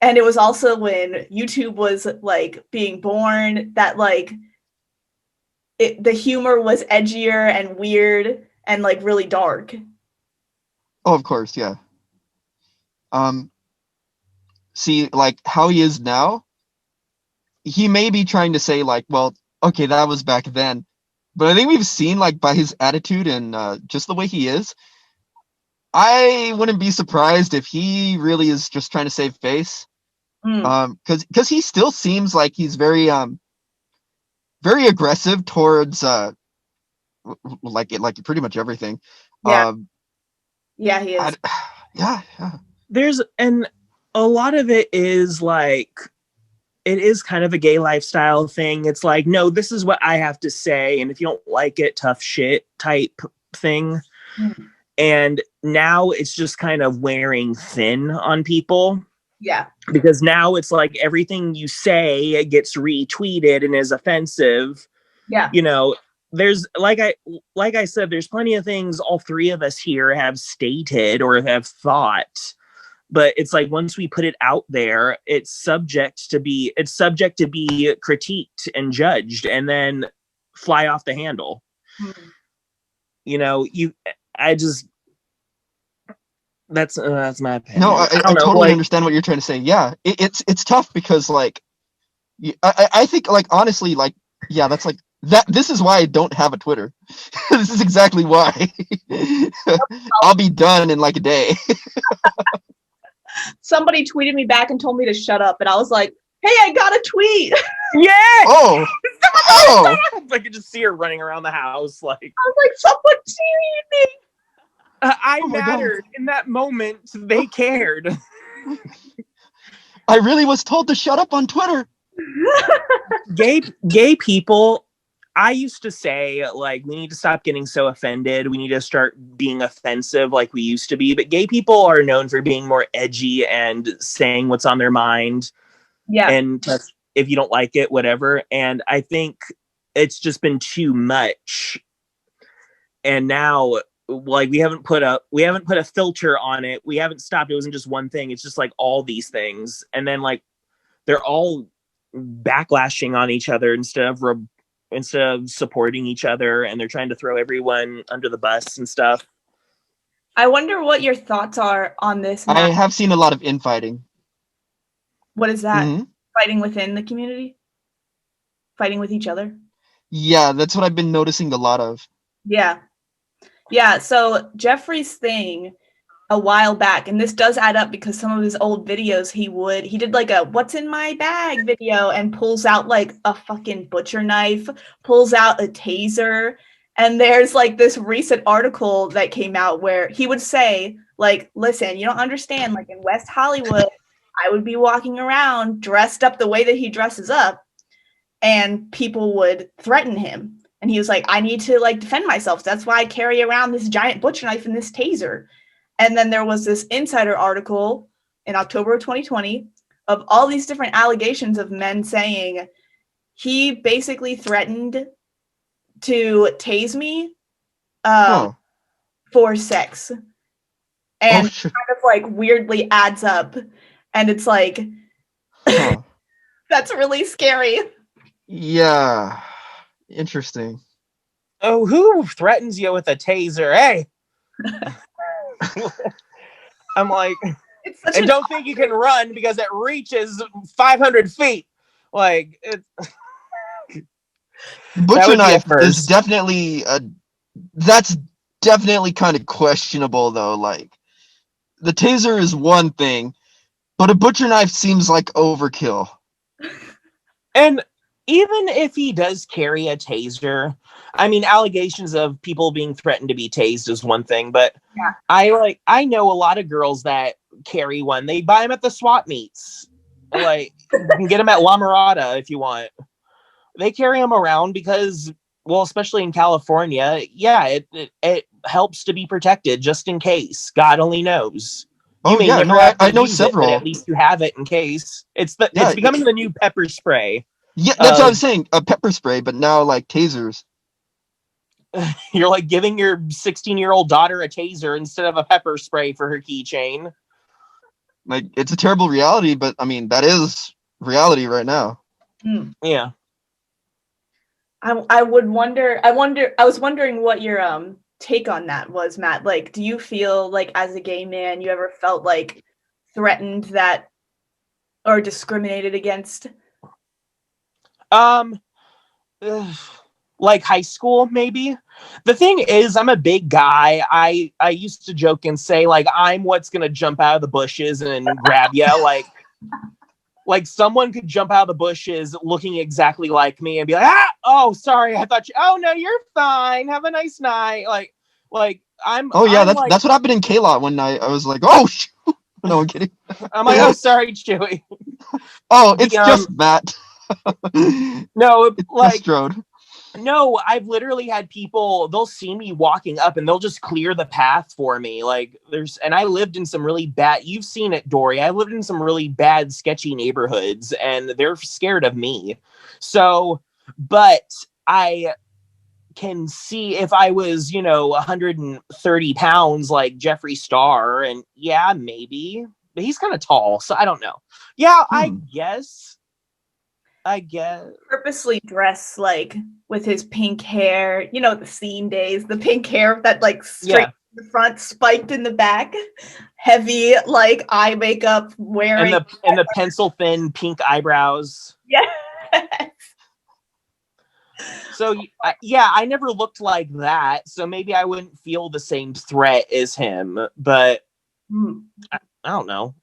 [SPEAKER 2] and it was also when YouTube was like being born that like the humor was edgier and weird and like really dark.
[SPEAKER 1] Oh, of course, yeah. See, like how he is now, he may be trying to say like, well, okay, that was back then, but I think we've seen like by his attitude and just the way he is, I wouldn't be surprised if he really is just trying to save face. Because he still seems like he's very aggressive towards like pretty much everything.
[SPEAKER 2] Yeah, he is.
[SPEAKER 1] Yeah.
[SPEAKER 3] there's and a lot of it is like, it is kind of a gay lifestyle thing. It's like, no, this is what I have to say, and if you don't like it, tough shit type thing.
[SPEAKER 2] Mm.
[SPEAKER 3] And now it's just kind of wearing thin on people.
[SPEAKER 2] Yeah.
[SPEAKER 3] Because now it's like everything you say gets retweeted and is offensive.
[SPEAKER 2] Yeah.
[SPEAKER 3] You know, there's like I said, there's plenty of things all three of us here have stated or have thought. But it's like once we put it out there, it's subject to be critiqued and judged and then fly off the handle.
[SPEAKER 2] Mm.
[SPEAKER 3] You know, that's my opinion.
[SPEAKER 1] No, I
[SPEAKER 3] don't know,
[SPEAKER 1] totally
[SPEAKER 3] like,
[SPEAKER 1] understand what you're trying to say. Yeah, it's tough because like I think like honestly like yeah that's like that. This is why I don't have a Twitter. This is exactly why. I'll be done in like a day.
[SPEAKER 2] Somebody tweeted me back and told me to shut up, and I was like, "Hey, I got a tweet."
[SPEAKER 3] yeah.
[SPEAKER 1] Oh, oh.
[SPEAKER 3] I could just see her running around the house like,
[SPEAKER 2] I was like, "Someone tweeted me."
[SPEAKER 3] I
[SPEAKER 1] Oh my
[SPEAKER 3] mattered in that moment. They cared.
[SPEAKER 1] I really was told to shut up on Twitter.
[SPEAKER 3] Gay people, I used to say, like, we need to stop getting so offended. We need to start being offensive like we used to be. But gay people are known for being more edgy and saying what's on their mind.
[SPEAKER 2] Yeah.
[SPEAKER 3] And if you don't like it, whatever. And I think it's just been too much. And now, like, we haven't put a filter on it. We haven't stopped. It wasn't just one thing. It's just like all these things. And then like they're all backlashing on each other instead of supporting each other, and they're trying to throw everyone under the bus and stuff.
[SPEAKER 2] I wonder what your thoughts are on this, Matt.
[SPEAKER 1] I have seen a lot of infighting.
[SPEAKER 2] What is that?
[SPEAKER 1] Mhm.
[SPEAKER 2] Fighting within the community? Fighting with each other?
[SPEAKER 1] Yeah, that's what I've been noticing a lot of.
[SPEAKER 2] Yeah. Yeah, so Jeffree's thing a while back, and this does add up because some of his old videos he did like a what's in my bag video and pulls out like a fucking butcher knife, pulls out a taser, and there's like this recent article that came out where he would say like, listen, you don't understand, like in West Hollywood, I would be walking around dressed up the way that he dresses up, and people would threaten him. And he was like, I need to like defend myself. That's why I carry around this giant butcher knife and this taser. And then there was this Insider article in October of 2020 of all these different allegations of men saying he basically threatened to tase me for sex. And kind of like weirdly adds up. And it's like, that's really scary.
[SPEAKER 1] Yeah. Interesting.
[SPEAKER 3] Oh, who threatens you with a taser? Hey. I'm like, and don't think you can run because it reaches 500 feet. Like,
[SPEAKER 1] butcher knife is definitely that's definitely kind of questionable though. Like, the taser is one thing, but a butcher knife seems like overkill.
[SPEAKER 3] And even if he does carry a taser, I mean, allegations of people being threatened to be tased is one thing, but
[SPEAKER 2] yeah.
[SPEAKER 3] I know a lot of girls that carry one. They buy them at the swap meets. Like, you can get them at La Mirada if you want. They carry them around because, well, especially in California, yeah, it helps to be protected just in case. God only knows.
[SPEAKER 1] Oh yeah, no, I know several.
[SPEAKER 3] But at least you have it in case. It's becoming the new pepper spray.
[SPEAKER 1] Yeah, that's what I was saying. A pepper spray, but now like tasers.
[SPEAKER 3] You're like giving your 16-year-old daughter a taser instead of a pepper spray for her keychain.
[SPEAKER 1] Like, it's a terrible reality, but I mean, that is reality right now.
[SPEAKER 3] Yeah.
[SPEAKER 2] I was wondering what your take on that was, Matt. Like, do you feel like as a gay man you ever felt like threatened that or discriminated against?
[SPEAKER 3] Like high school, maybe. The thing is, I'm a big guy. I used to joke and say, like, I'm what's gonna jump out of the bushes and grab you. Like someone could jump out of the bushes looking exactly like me and be like, oh, sorry, I thought you. Oh no, you're fine. Have a nice night. Like I'm.
[SPEAKER 1] Oh yeah,
[SPEAKER 3] I'm
[SPEAKER 1] that's what happened in K-Lot one night. I was like, oh shoot. No, I'm kidding.
[SPEAKER 3] I'm like, oh, sorry, Chewy.
[SPEAKER 1] Oh, it's just Matt.
[SPEAKER 3] No,
[SPEAKER 1] It's just
[SPEAKER 3] like,
[SPEAKER 1] Strode.
[SPEAKER 3] no, I've literally had people, they'll see me walking up and they'll just clear the path for me. Like, and I lived in some really bad, you've seen it, Dorie. I lived in some really bad, sketchy neighborhoods and they're scared of me. So, but I can see if I was, 130 pounds like Jeffree Star, and yeah, maybe. But he's kind of tall, so I don't know. Yeah, I guess.
[SPEAKER 2] Purposely dress like with his pink hair, the scene days, the pink hair that like straight in the front, spiked in the back, heavy like eye makeup, wearing
[SPEAKER 3] and the pencil thin pink eyebrows.
[SPEAKER 2] Yeah.
[SPEAKER 3] So yeah, I never looked like that, so maybe I wouldn't feel the same threat as him. But I don't know.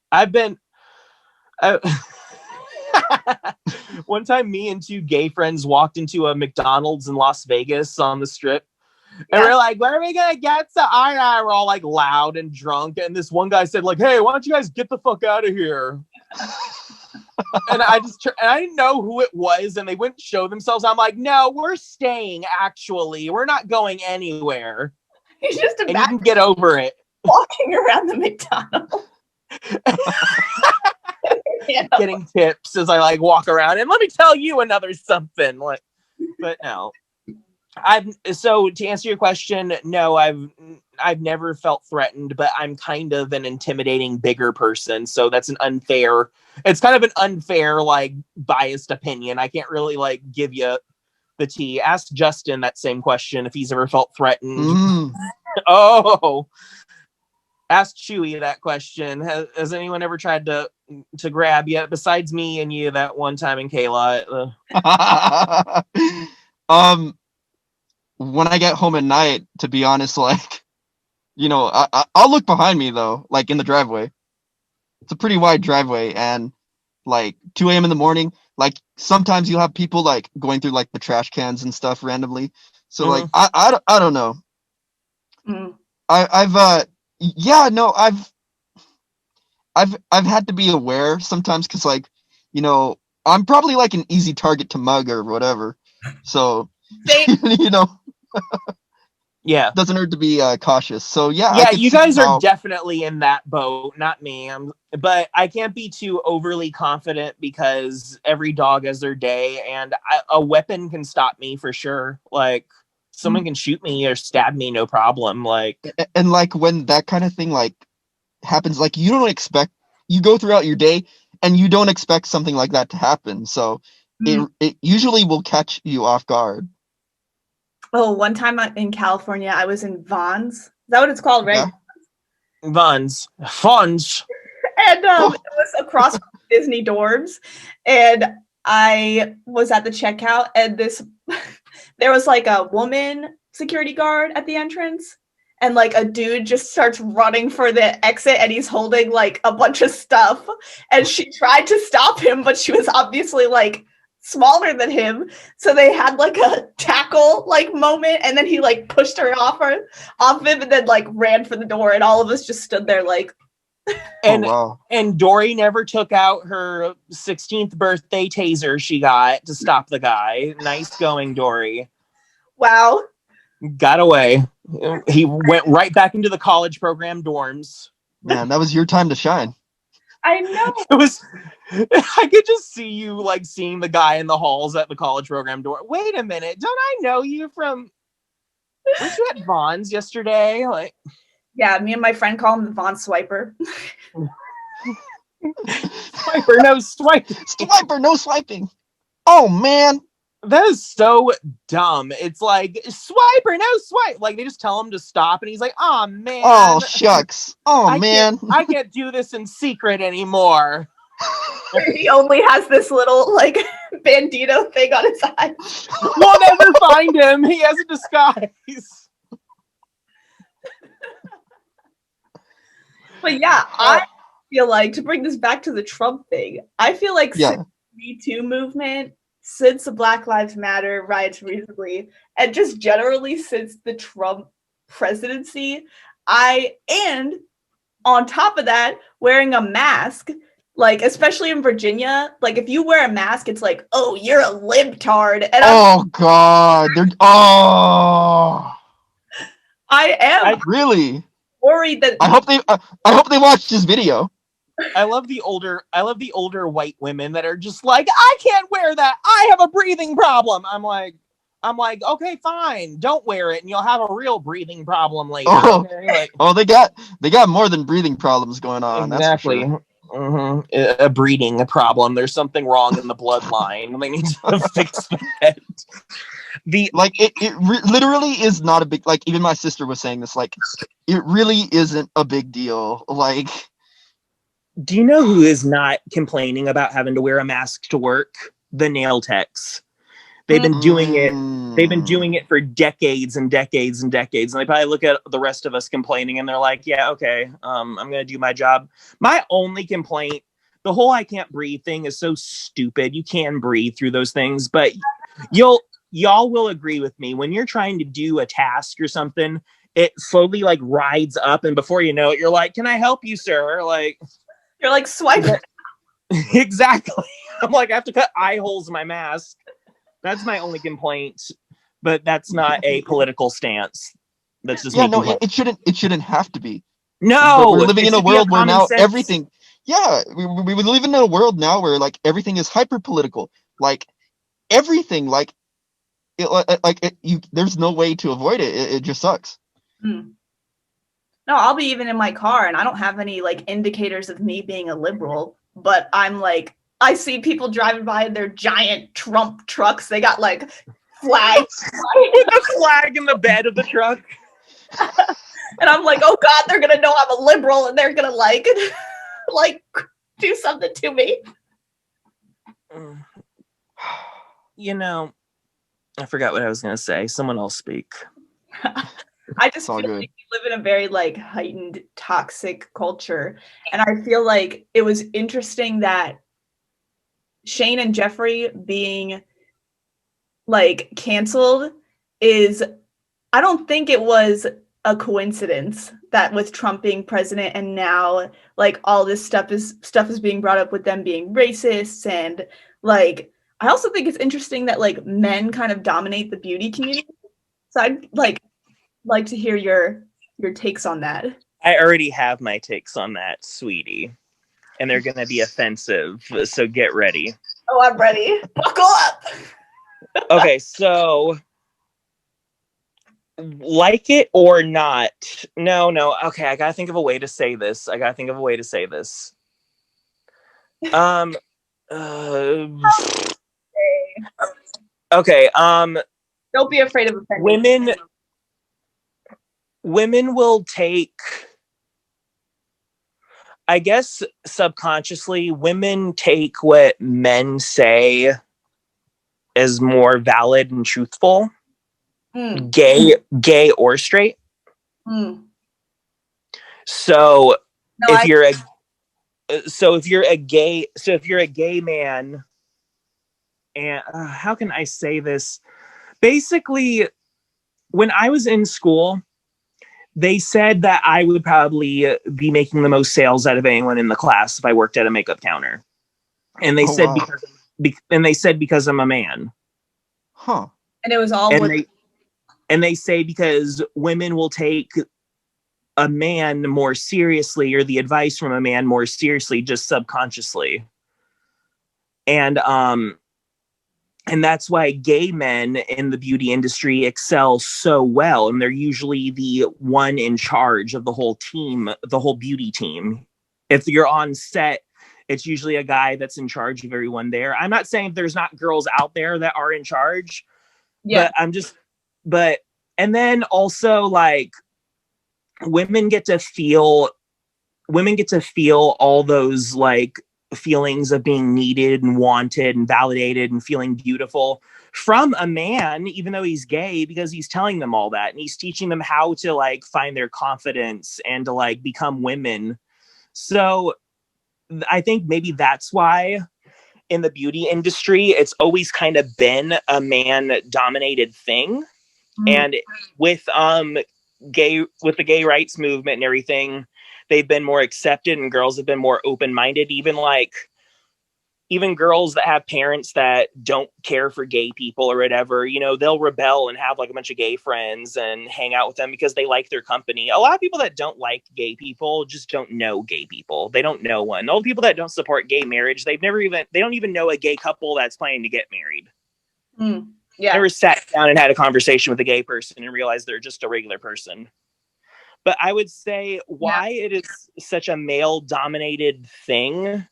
[SPEAKER 3] One time, me and two gay friends walked into a McDonald's in Las Vegas on the Strip, and we're like, "Where are we gonna get to?" We're all like loud and drunk, and this one guy said, "Like, hey, why don't you guys get the fuck out of here?" And I didn't know who it was, and they wouldn't show themselves. I'm like, "No, we're staying. Actually, we're not going anywhere."
[SPEAKER 2] He's just
[SPEAKER 3] and you can get over it.
[SPEAKER 2] Walking around the McDonald's.
[SPEAKER 3] Getting tips as I like walk around, and let me tell you another something. Like, but no, so to answer your question, no, I've never felt threatened, but I'm kind of an intimidating bigger person, so that's it's kind of an unfair, like, biased opinion. I can't really like give you the tea. Ask Justin that same question if he's ever felt threatened. Oh. Ask Chewy that question. Has anyone ever tried to grab you besides me and you that one time in Kayla?
[SPEAKER 1] When I get home at night, to be honest, like, I'll look behind me though, like in the driveway. It's a pretty wide driveway, and like 2 a.m. in the morning, like sometimes you'll have people like going through like the trash cans and stuff randomly. So like I don't know. I've had to be aware sometimes because, like, I'm probably like an easy target to mug or whatever. So,
[SPEAKER 3] yeah,
[SPEAKER 1] doesn't hurt to be cautious. So
[SPEAKER 3] yeah, you guys are definitely in that boat, not me. But I can't be too overly confident because every dog has their day, and a weapon can stop me for sure. Like, someone can shoot me or stab me, no problem. Like,
[SPEAKER 1] and like when that kind of thing like happens, like you go throughout your day and you don't expect something like that to happen. So it usually will catch you off guard.
[SPEAKER 2] Oh, one time in California, I was in Vons. Is that what it's called, right?
[SPEAKER 3] Yeah. Vons.
[SPEAKER 2] And it was across Disney dorms, and I was at the checkout, and there was like a woman security guard at the entrance, and like a dude just starts running for the exit, and he's holding like a bunch of stuff, and she tried to stop him, but she was obviously like smaller than him, so they had like a tackle like moment, and then he like pushed her off him, and then like ran for the door, and all of us just stood there like.
[SPEAKER 3] And Dorie never took out her 16th birthday taser she got to stop the guy. Nice going, Dorie.
[SPEAKER 2] Wow.
[SPEAKER 3] Got away. He went right back into the college program dorms.
[SPEAKER 1] Man, that was your time to shine.
[SPEAKER 2] I know.
[SPEAKER 3] I could just see you like seeing the guy in the halls at the college program door. Wait a minute, don't I know you from? Weren't you at Vaughn's yesterday? Like,
[SPEAKER 2] yeah, me and my friend call him the Vaughn Swiper.
[SPEAKER 3] Swiper, no swiping.
[SPEAKER 1] Swiper, no swiping. Oh man,
[SPEAKER 3] that is so dumb. It's like Swiper, no swipe. Like they just tell him to stop, and he's like, "Oh man,
[SPEAKER 1] oh shucks, oh man,
[SPEAKER 3] I can't do this in secret anymore."
[SPEAKER 2] He only has this little like bandito thing on his eye.
[SPEAKER 3] We'll never find him. He has a disguise.
[SPEAKER 2] But yeah, I feel like, to bring this back to the Trump thing, I feel like since the Me Too movement, since the Black Lives Matter riots recently, and just generally since the Trump presidency, and on top of that, wearing a mask, like especially in Virginia, like if you wear a mask, it's like, oh, you're a libtard. And
[SPEAKER 1] God,
[SPEAKER 2] I am
[SPEAKER 1] really
[SPEAKER 2] worried that
[SPEAKER 1] I hope they watched this video.
[SPEAKER 3] I love the older white women that are just like, I can't wear that. I have a breathing problem. I'm like, okay, fine, don't wear it, and you'll have a real breathing problem later. Okay?
[SPEAKER 1] Like, they got more than breathing problems going on.
[SPEAKER 3] Exactly.
[SPEAKER 1] That's for sure.
[SPEAKER 3] A breeding problem. There's something wrong in the bloodline. They need to fix that.
[SPEAKER 1] Literally is not a big, like, even my sister was saying this, like, it really isn't a big deal. Like,
[SPEAKER 3] do you know who is not complaining about having to wear a mask to work? The nail techs. They've been doing it. They've been doing it for decades and decades and decades. And they probably look at the rest of us complaining and they're like, yeah, okay, I'm going to do my job. My only complaint, the whole I can't breathe thing is so stupid. You can breathe through those things, but y'all will agree with me. When you're trying to do a task or something, it slowly like rides up. And before you know it, you're like, can I help you, sir? Like,
[SPEAKER 2] you're like swiping.
[SPEAKER 3] Exactly. I'm like, I have to cut eye holes in my mask. That's my only complaint, but that's not a political stance. That's just
[SPEAKER 1] it shouldn't have to be.
[SPEAKER 3] No,
[SPEAKER 1] but we're living in a world where now
[SPEAKER 3] sense.
[SPEAKER 1] everything. Yeah, we live in a world now where like everything is hyper political. Like everything, there's no way to avoid it. It just sucks.
[SPEAKER 2] No, I'll be even in my car, and I don't have any like indicators of me being a liberal, but I'm like. I see people driving by in their giant Trump trucks. They got like flags.
[SPEAKER 3] With a flag in the bed of the truck.
[SPEAKER 2] And I'm like, oh God, they're going to know I'm a liberal and they're going to like do something to me.
[SPEAKER 3] You know, I forgot what I was going to say. Someone else speak.
[SPEAKER 2] I just feel like we live in a very like heightened toxic culture. And I feel like it was interesting that Shane and Jeffree being like canceled is, I don't think it was a coincidence that with Trump being president and now like all this stuff is being brought up with them being racists. And like, I also think it's interesting that like men kind of dominate the beauty community. So I'd like to hear your takes on that.
[SPEAKER 3] I already have my takes on that, sweetie. And they're going to be offensive, so get ready.
[SPEAKER 2] Oh, I'm ready. Buckle up!
[SPEAKER 3] Okay, so, like it or not, no, okay, I gotta think of a way to say this. Okay,
[SPEAKER 2] don't be afraid of offending.
[SPEAKER 3] Women will take... I guess subconsciously, women take what men say as more valid and truthful, gay or straight. So if you're a gay man, and how can I say this? Basically, when I was in school, they said that I would probably be making the most sales out of anyone in the class if I worked at a makeup counter. And they said because I'm a man.
[SPEAKER 1] Huh.
[SPEAKER 2] And it was all
[SPEAKER 3] and they say because women will take a man more seriously or the advice from a man more seriously just subconsciously. And that's why gay men in the beauty industry excel so well. And they're usually the one in charge of the whole team, the whole beauty team. If you're on set, it's usually a guy that's in charge of everyone there. I'm not saying there's not girls out there that are in charge. Yeah. But and then also like women get to feel all those like feelings of being needed and wanted and validated and feeling beautiful from a man, even though he's gay, because he's telling them all that and he's teaching them how to like find their confidence and to like become women. So I think maybe that's why in the beauty industry, it's always kind of been a man dominated thing. And with with the gay rights movement and everything, they've been more accepted and girls have been more open-minded. Even girls that have parents that don't care for gay people or whatever, they'll rebel and have like a bunch of gay friends and hang out with them because they like their company. A lot of people that don't like gay people just don't know gay people. They don't know one. All the people that don't support gay marriage, they don't even know a gay couple that's planning to get married.
[SPEAKER 2] Yeah.
[SPEAKER 3] Never sat down and had a conversation with a gay person and realized they're just a regular person. But I would say why it is such a male-dominated thing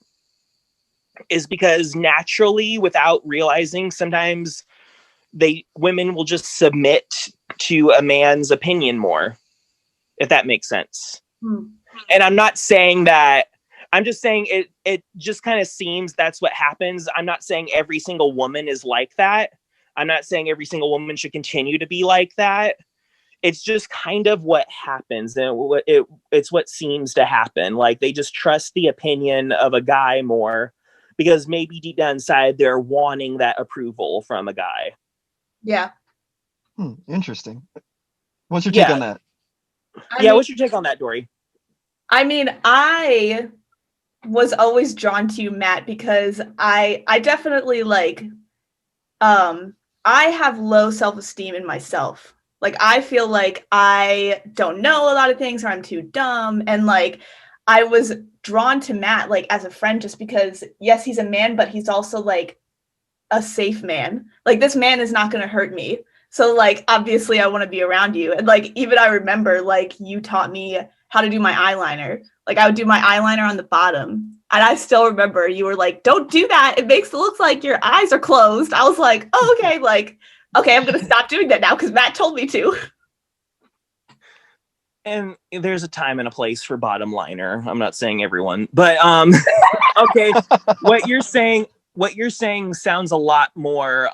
[SPEAKER 3] is because naturally, without realizing, sometimes women will just submit to a man's opinion more, if that makes sense. And I'm not saying that. I'm just saying it just kind of seems that's what happens. I'm not saying every single woman is like that. I'm not saying every single woman should continue to be like that. It's just kind of what happens, and it's what seems to happen. Like they just trust the opinion of a guy more because maybe deep down inside they're wanting that approval from a guy.
[SPEAKER 2] Yeah.
[SPEAKER 1] Interesting. What's your take on that?
[SPEAKER 3] What's your take on that, Dorie?
[SPEAKER 2] I mean, I was always drawn to you, Matt, because I definitely I have low self-esteem in myself. Like, I feel like I don't know a lot of things or I'm too dumb. And like, I was drawn to Matt, like as a friend, just because, yes, he's a man, but he's also like a safe man. Like this man is not going to hurt me. So like, obviously I want to be around you. And like, even I remember like you taught me how to do my eyeliner. Like I would do my eyeliner on the bottom. And I still remember you were like, don't do that. It makes it look like your eyes are closed. I was like, oh, okay. Like, okay, I'm going to stop doing that now because Matt told me to.
[SPEAKER 3] And there's a time and a place for bottom liner. I'm not saying everyone, but okay. What you're saying sounds a lot more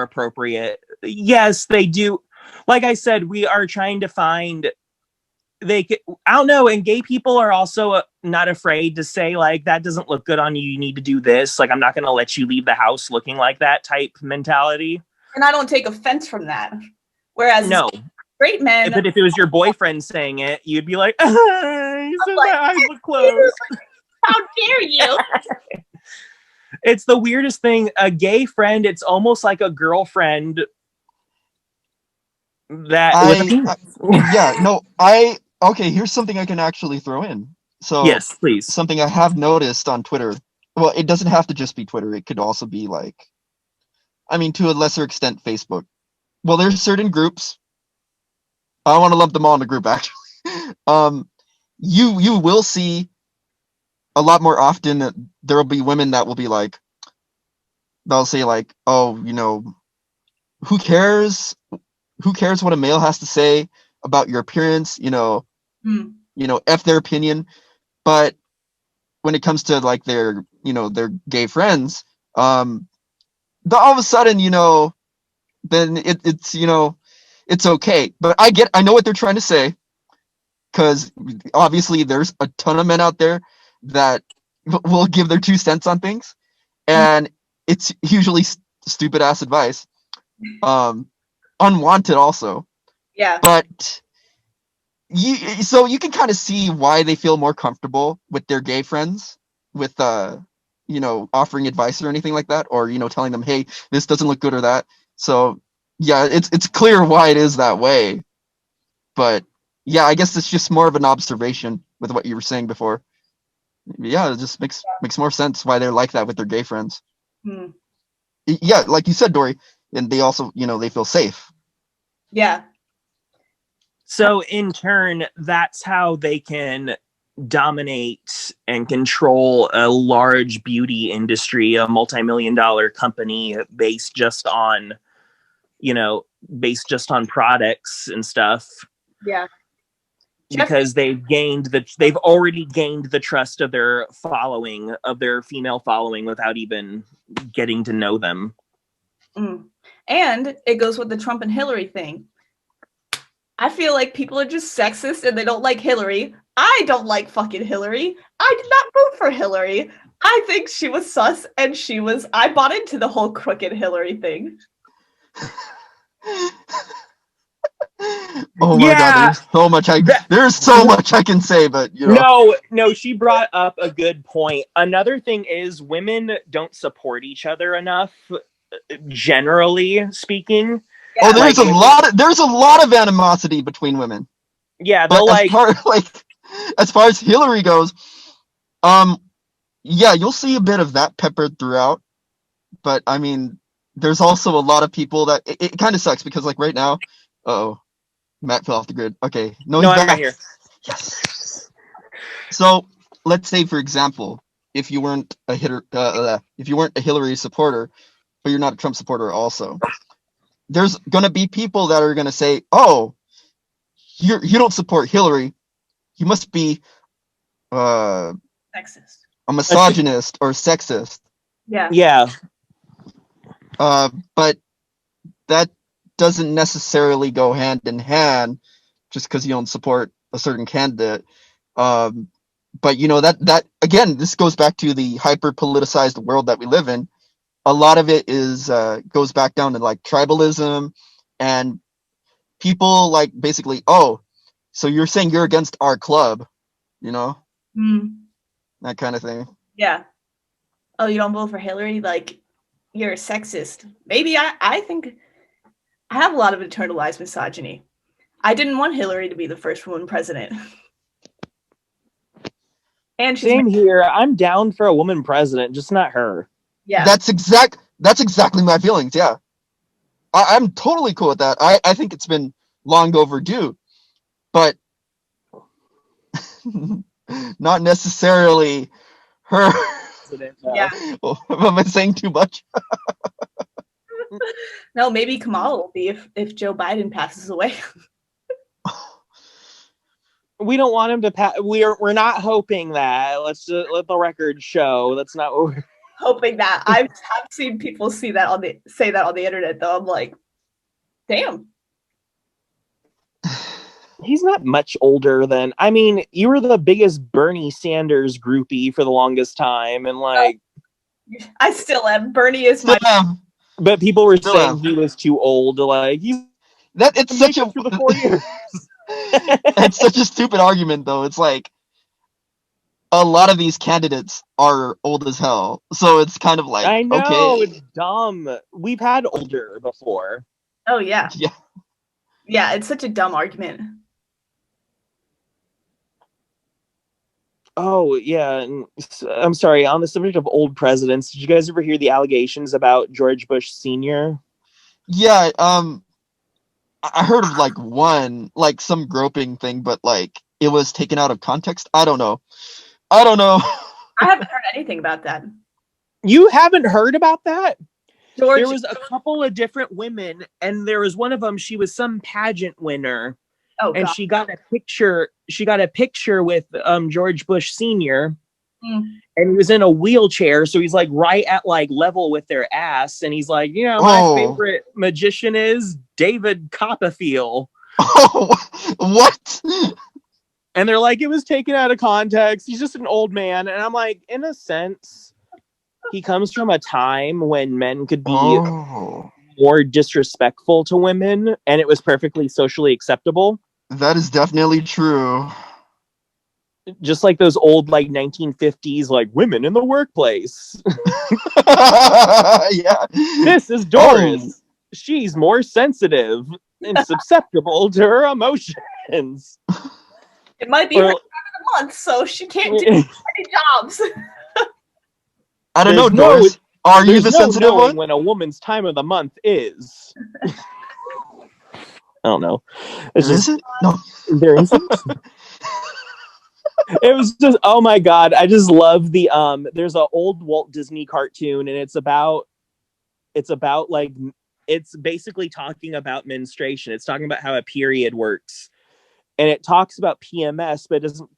[SPEAKER 3] appropriate. Yes, they do. Like I said, we are trying to find I don't know, and gay people are also not afraid to say like that doesn't look good on you, you need to do this, like I'm not going to let you leave the house looking like that type mentality.
[SPEAKER 2] And I don't take offense from that. Whereas
[SPEAKER 3] no
[SPEAKER 2] straight men,
[SPEAKER 3] but if it was your boyfriend saying it, you'd be like, he said my eyes look closed.
[SPEAKER 2] How dare you?
[SPEAKER 3] It's the weirdest thing. A gay friend, it's almost like a girlfriend
[SPEAKER 1] okay, here's something I can actually throw in. So
[SPEAKER 3] yes, please.
[SPEAKER 1] Something I have noticed on Twitter. Well, it doesn't have to just be Twitter. It could also be like, I mean, to a lesser extent, Facebook. Well, there's certain groups. I don't want to lump them all in a group, actually. You will see a lot more often that there will be women that will be like, they'll say like, oh, who cares? Who cares what a male has to say about your appearance? F their opinion. But when it comes to like their gay friends, all of a sudden, then it's okay. But I know what they're trying to say, because obviously there's a ton of men out there that will give their 2 cents on things, and it's usually stupid ass advice, unwanted also.
[SPEAKER 2] Yeah.
[SPEAKER 1] But you can kind of see why they feel more comfortable with their gay friends with offering advice or anything like that, or telling them, hey, this doesn't look good or that. So yeah, it's clear why it is that way. But yeah, I guess it's just more of an observation with what you were saying before. Yeah, it just makes more sense why they're like that with their gay friends. Yeah, like you said, Dorie, and they also they feel safe.
[SPEAKER 2] Yeah.
[SPEAKER 3] So in turn, that's how they can dominate and control a large beauty industry, a multi-million-dollar company based just on products and stuff.
[SPEAKER 2] Yeah.
[SPEAKER 3] Because they've already gained the trust of their following, of their female following, without even getting to know them.
[SPEAKER 2] And it goes with the Trump and Hillary thing. I feel like people are just sexist and they don't like Hillary. I don't like fucking Hillary. I did not vote for Hillary. I think she was sus, and I bought into the whole crooked Hillary thing.
[SPEAKER 1] Oh my God,
[SPEAKER 3] Yeah,
[SPEAKER 1] there's so much I can say, but
[SPEAKER 3] no, she brought up a good point. Another thing is women don't support each other enough, generally speaking.
[SPEAKER 1] Oh,
[SPEAKER 2] Yeah.
[SPEAKER 1] there's a lot of animosity between women.
[SPEAKER 3] Yeah,
[SPEAKER 1] But
[SPEAKER 3] they'll like,
[SPEAKER 1] as far as Hillary goes, yeah, you'll see a bit of that peppered throughout. But I mean, there's also a lot of people that it kind of sucks because like right now, oh, Matt fell off the grid. Okay, no,
[SPEAKER 3] no,
[SPEAKER 1] he's
[SPEAKER 3] I'm right
[SPEAKER 1] back.
[SPEAKER 3] here.
[SPEAKER 1] Yes. So let's say, for example, if you weren't a Hillary supporter, but you're not a Trump supporter, also, there's gonna be people that are gonna say, "Oh, you don't support Hillary. You must be uh,
[SPEAKER 2] Sexist.
[SPEAKER 1] a misogynist or sexist."
[SPEAKER 2] Yeah.
[SPEAKER 3] Yeah,
[SPEAKER 1] But that doesn't necessarily go hand in hand just because you don't support a certain candidate. But that again, this goes back to the hyper politicized world that we live in. A lot of it is goes back down to like tribalism and people like basically, oh, so you're saying you're against our club,
[SPEAKER 2] Mm.
[SPEAKER 1] that kind of thing.
[SPEAKER 2] Yeah. Oh, you don't vote for Hillary? Like, you're a sexist. Maybe I think I have a lot of internalized misogyny. I didn't want Hillary to be the first woman president. And she's
[SPEAKER 3] same here. I'm down for a woman president, just not her.
[SPEAKER 2] yeah.
[SPEAKER 1] That's exactly my feelings. Yeah, I'm totally cool with that. I think it's been long overdue, but not necessarily her.
[SPEAKER 2] Yeah.
[SPEAKER 1] Am I saying too much?
[SPEAKER 2] No, maybe Kamala will be if Joe Biden passes away.
[SPEAKER 3] We don't want him to pass. We're not hoping that. Let's just let the record show. That's not what we're
[SPEAKER 2] Hoping that. I've seen people say that on the internet though. I'm like, damn.
[SPEAKER 3] He's not much older than. I mean, you were the biggest Bernie Sanders groupie for the longest time, and like,
[SPEAKER 2] I still am. Bernie is my
[SPEAKER 3] but people were
[SPEAKER 1] Still
[SPEAKER 3] saying
[SPEAKER 1] am.
[SPEAKER 3] he was too old. Like, he's
[SPEAKER 1] That it's such a
[SPEAKER 3] for the 4 years.
[SPEAKER 1] it's such a stupid argument though. It's like a lot of these candidates are old as hell, so it's kind of like
[SPEAKER 3] I know,
[SPEAKER 1] okay,
[SPEAKER 3] it's dumb. We've had older before.
[SPEAKER 2] Oh yeah.
[SPEAKER 1] yeah.
[SPEAKER 2] Yeah, it's such a dumb argument.
[SPEAKER 3] Oh yeah, and I'm sorry. On the subject of old presidents, did you guys ever hear the allegations about George Bush Sr.?
[SPEAKER 1] Yeah, I heard of like one, like some groping thing, but like it was taken out of context. I don't know.
[SPEAKER 2] I haven't heard anything about that.
[SPEAKER 3] You haven't heard about that?
[SPEAKER 2] George,
[SPEAKER 3] There was a couple of different women, and there was one of them. She was some pageant winner,
[SPEAKER 2] oh
[SPEAKER 3] and
[SPEAKER 2] god.
[SPEAKER 3] she got a picture. She got a picture with George Bush Sr. And he was in a wheelchair, so he's like right at like level with their ass, and he's like, my favorite magician is David Copperfield.
[SPEAKER 1] Oh, what?
[SPEAKER 3] And they're like, it was taken out of context. He's just an old man, and I'm like, in a sense, he comes from a time when men could be more disrespectful to women, and it was perfectly socially acceptable.
[SPEAKER 1] That is definitely true.
[SPEAKER 3] Just like those old like 1950s like women in the workplace.
[SPEAKER 1] Yeah.
[SPEAKER 3] This is Doris. She's more sensitive and susceptible to her emotions.
[SPEAKER 2] It might be her time of the month, so she can't do any jobs.
[SPEAKER 1] I don't know, Doris. Are you the sensitive one?
[SPEAKER 3] When a woman's time of the month is. I don't know.
[SPEAKER 1] Is it? No.
[SPEAKER 3] There isn't. It was just, oh my god, I just love the there's an old Walt Disney cartoon, and it's basically talking about menstruation. It's talking about how a period works, and it talks about PMS, but it doesn't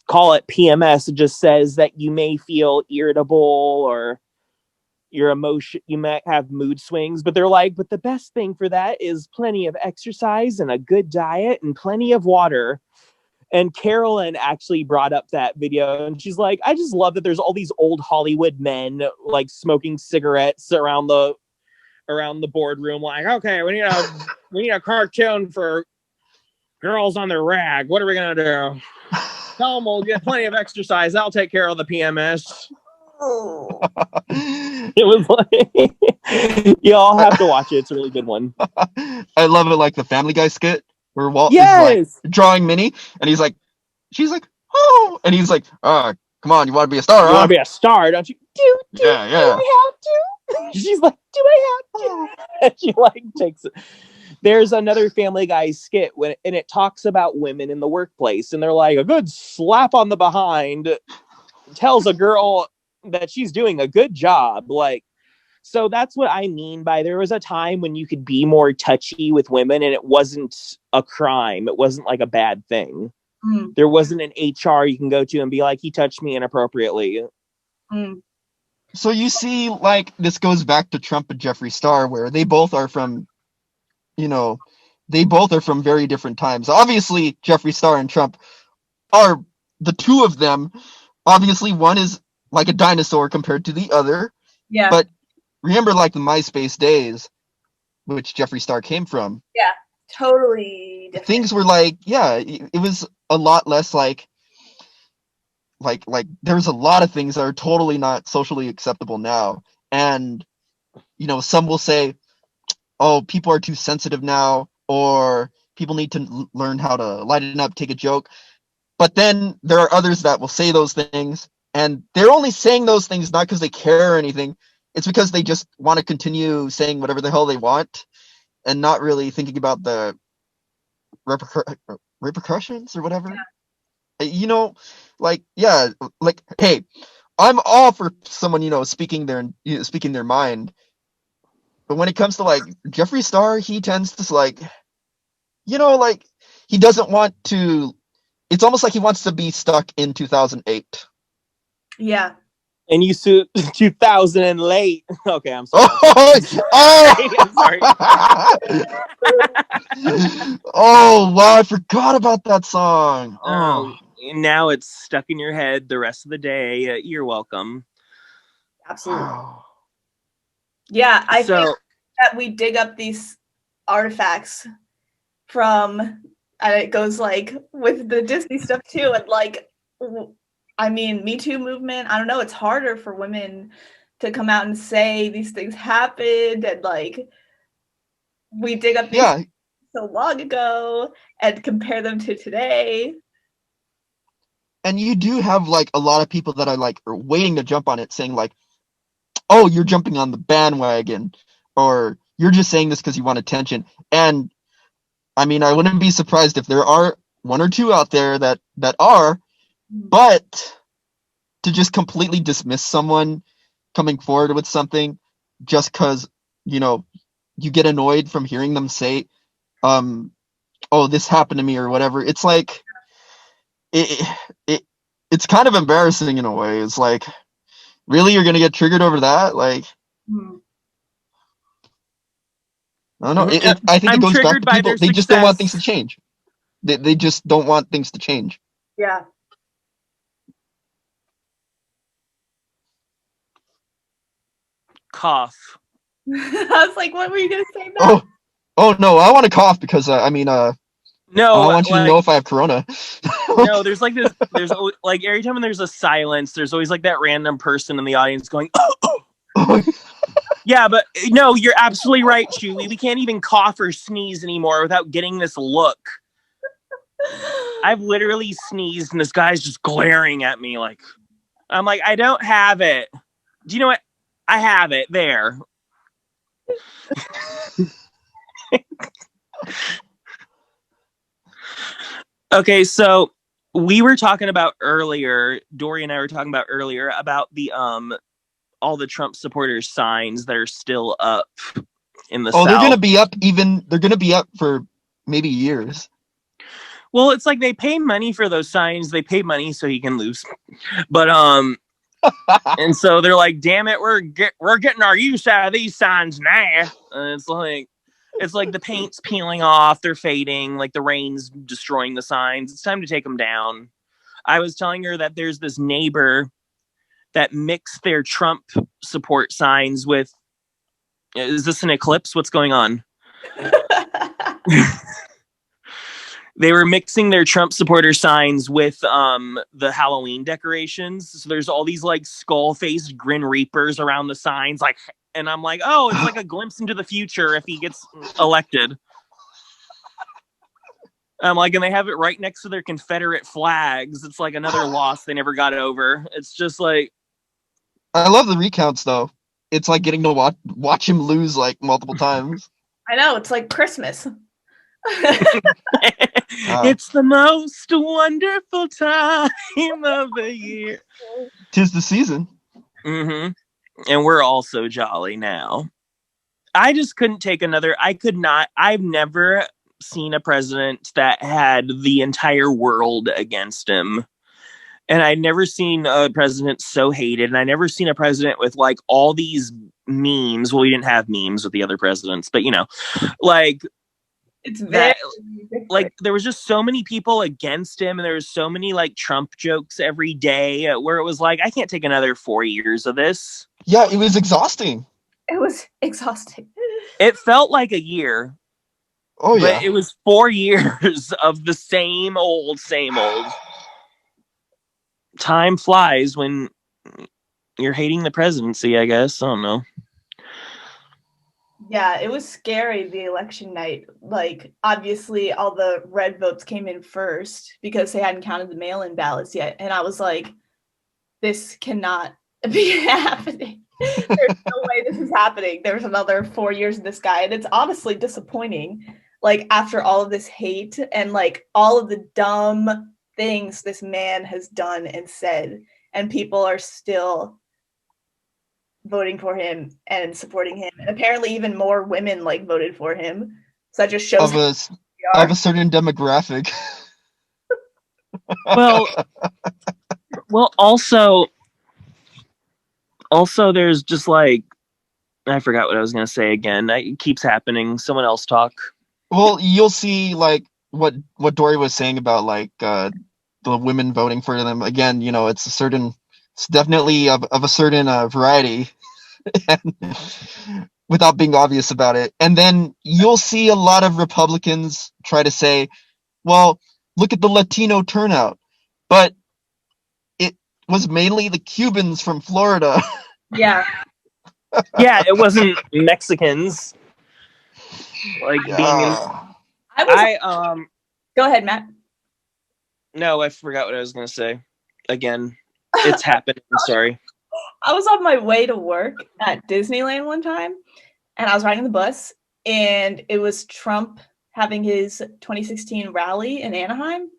[SPEAKER 3] call it PMS. It just says that you may feel irritable or you might have mood swings, but they're like, but the best thing for that is plenty of exercise and a good diet and plenty of water. And Carolyn actually brought up that video, and she's like, I just love that there's all these old Hollywood men like smoking cigarettes around around the boardroom, like, okay, we need a cartoon for girls on their rag. What are we gonna do? Tell them we'll get plenty of exercise. I'll take care of the PMS.
[SPEAKER 2] Oh.
[SPEAKER 3] It was like, you all have to watch it. It's a really good one.
[SPEAKER 1] I love it, like the Family Guy skit where Walt is like drawing Minnie, and she's like, oh, and he's like, come on, you want to be a star,
[SPEAKER 3] You want to be a star, don't you? Do
[SPEAKER 1] Yeah.
[SPEAKER 3] I have to? She's like, do I have to? And she like takes it. There's another Family Guy skit and it talks about women in the workplace, and they're like, a good slap on the behind tells a girl that she's doing a good job. Like, so that's what I mean by there was a time when you could be more touchy with women and it wasn't a crime. It wasn't like a bad thing.
[SPEAKER 2] Mm.
[SPEAKER 3] There wasn't an HR you can go to and be like, he touched me inappropriately.
[SPEAKER 2] Mm.
[SPEAKER 1] So you see, like, this goes back to Trump and Jeffree Star, where they both are from, very different times. Obviously, Jeffree Star and Trump are the two of them. Obviously, one is like a dinosaur compared to the other.
[SPEAKER 2] Yeah.
[SPEAKER 1] But remember, like, the MySpace days, which Jeffree Star came from.
[SPEAKER 2] Yeah, totally different.
[SPEAKER 1] Things were like, it was a lot less like there's a lot of things that are totally not socially acceptable now. And, some will say, oh, people are too sensitive now, or people need to learn how to lighten up, take a joke. But then there are others that will say those things, and they're only saying those things not because they care or anything. It's because they just want to continue saying whatever the hell they want and not really thinking about the repercussions or whatever. Yeah. Hey, I'm all for someone, speaking their mind. But when it comes to like Jeffree Star, he tends to like he doesn't want to. It's almost like he wants to be stuck in 2008.
[SPEAKER 2] Yeah.
[SPEAKER 3] And you suit 2000 and late. Okay, I'm sorry.
[SPEAKER 1] I'm sorry. Oh wow, I forgot about that song.
[SPEAKER 3] Now it's stuck in your head the rest of the day. You're welcome.
[SPEAKER 2] Absolutely. Yeah, I think that we dig up these artifacts from, and it goes like with the Disney stuff too, and like, I mean, Me Too movement. I don't know. It's harder for women to come out and say these things happened, and like we dig up these things so long ago and compare them to today.
[SPEAKER 1] And you do have like a lot of people that are waiting to jump on it, saying like, "Oh, you're jumping on the bandwagon," or "You're just saying this because you want attention." And I mean, I wouldn't be surprised if there are one or two out there that are. But to just completely dismiss someone coming forward with something just because, you get annoyed from hearing them say, oh, this happened to me or whatever. It's like, it's kind of embarrassing in a way. It's like, really, you're going to get triggered over that? Like, I don't know. I think it goes back to people. They just don't want things to change. They just don't want things to change.
[SPEAKER 2] Yeah.
[SPEAKER 3] Cough.
[SPEAKER 2] I was like, what were you going to say now?
[SPEAKER 1] Oh no, I want to cough because no, I want you to know if I have corona.
[SPEAKER 3] No, there's like this. There's like every time when there's a silence, there's always like that random person in the audience going, "Oh." Yeah, but no, you're absolutely right, Chewy. We can't even cough or sneeze anymore without getting this look. I've literally sneezed and this guy's just glaring at me like, I'm like, I don't have it. Do you know what? I have it there. Okay, so we were talking about earlier, Dorie and I were talking about earlier about the all the Trump supporters signs that are still up in the South.
[SPEAKER 1] They're gonna be up for maybe years.
[SPEAKER 3] Well, it's like they pay money for those signs. They pay money so he can lose. But and so they're like, damn it, we're getting our use out of these signs now. And it's like the paint's peeling off, they're fading, like the rain's destroying the signs. It's time to take them down. I was telling her that there's this neighbor that mixed their Trump support signs with Is this an eclipse? What's going on? They were mixing their Trump supporter signs with the Halloween decorations. So there's all these like skull-faced Grin Reapers around the signs, like, and I'm like, oh, it's like a glimpse into the future if he gets elected. I'm like, and they have it right next to their Confederate flags. It's like another loss they never got over. It's just like,
[SPEAKER 1] I love the recounts though. It's like getting to watch him lose like multiple times.
[SPEAKER 2] I know, it's like Christmas.
[SPEAKER 3] It's the most wonderful time of the year.
[SPEAKER 1] 'Tis the season.
[SPEAKER 3] Mm-hmm. And we're all so jolly now. I just couldn't take another. I could not. I've never seen a president that had the entire world against him. And I'd never seen a president so hated. And I never seen a president with like all these memes. Well, we didn't have memes with the other presidents, but you know, like
[SPEAKER 2] it's very
[SPEAKER 3] like there was just so many people against him, and there was so many like Trump jokes every day where it was like, I can't take another 4 years of this.
[SPEAKER 1] Yeah, it was exhausting.
[SPEAKER 2] It was exhausting.
[SPEAKER 3] It felt like a year.
[SPEAKER 1] Oh yeah.
[SPEAKER 3] But it was 4 years of the same old. Time flies when you're hating the presidency, I guess. I don't know.
[SPEAKER 2] Yeah, it was scary the election night. Like, obviously, all the red votes came in first because they hadn't counted the mail-in ballots yet. And I was like, this cannot be happening. There's no way this is happening. There's another 4 years of this guy. And it's honestly disappointing. Like, after all of this hate and, like, all of the dumb things this man has done and said, and people are still voting for him and supporting him, and apparently even more women like voted for him. So that just shows
[SPEAKER 1] of a certain demographic.
[SPEAKER 3] Well, also there's just like, I forgot what I was gonna say again. It keeps happening. Someone else talk.
[SPEAKER 1] Well, you'll see like what Dorie was saying about like the women voting for them. Again, you know, it's definitely of a certain variety, without being obvious about it. And then you'll see a lot of Republicans try to say, well, look at the Latino turnout. But it was mainly the Cubans from Florida.
[SPEAKER 2] Yeah.
[SPEAKER 3] Yeah, it wasn't Mexicans. Like being
[SPEAKER 2] Go ahead, Matt.
[SPEAKER 3] No, I forgot what I was gonna say. Again, it's happening. I'm sorry.
[SPEAKER 2] I was on my way to work at Disneyland one time, and I was riding the bus, and it was Trump having his 2016 rally in Anaheim.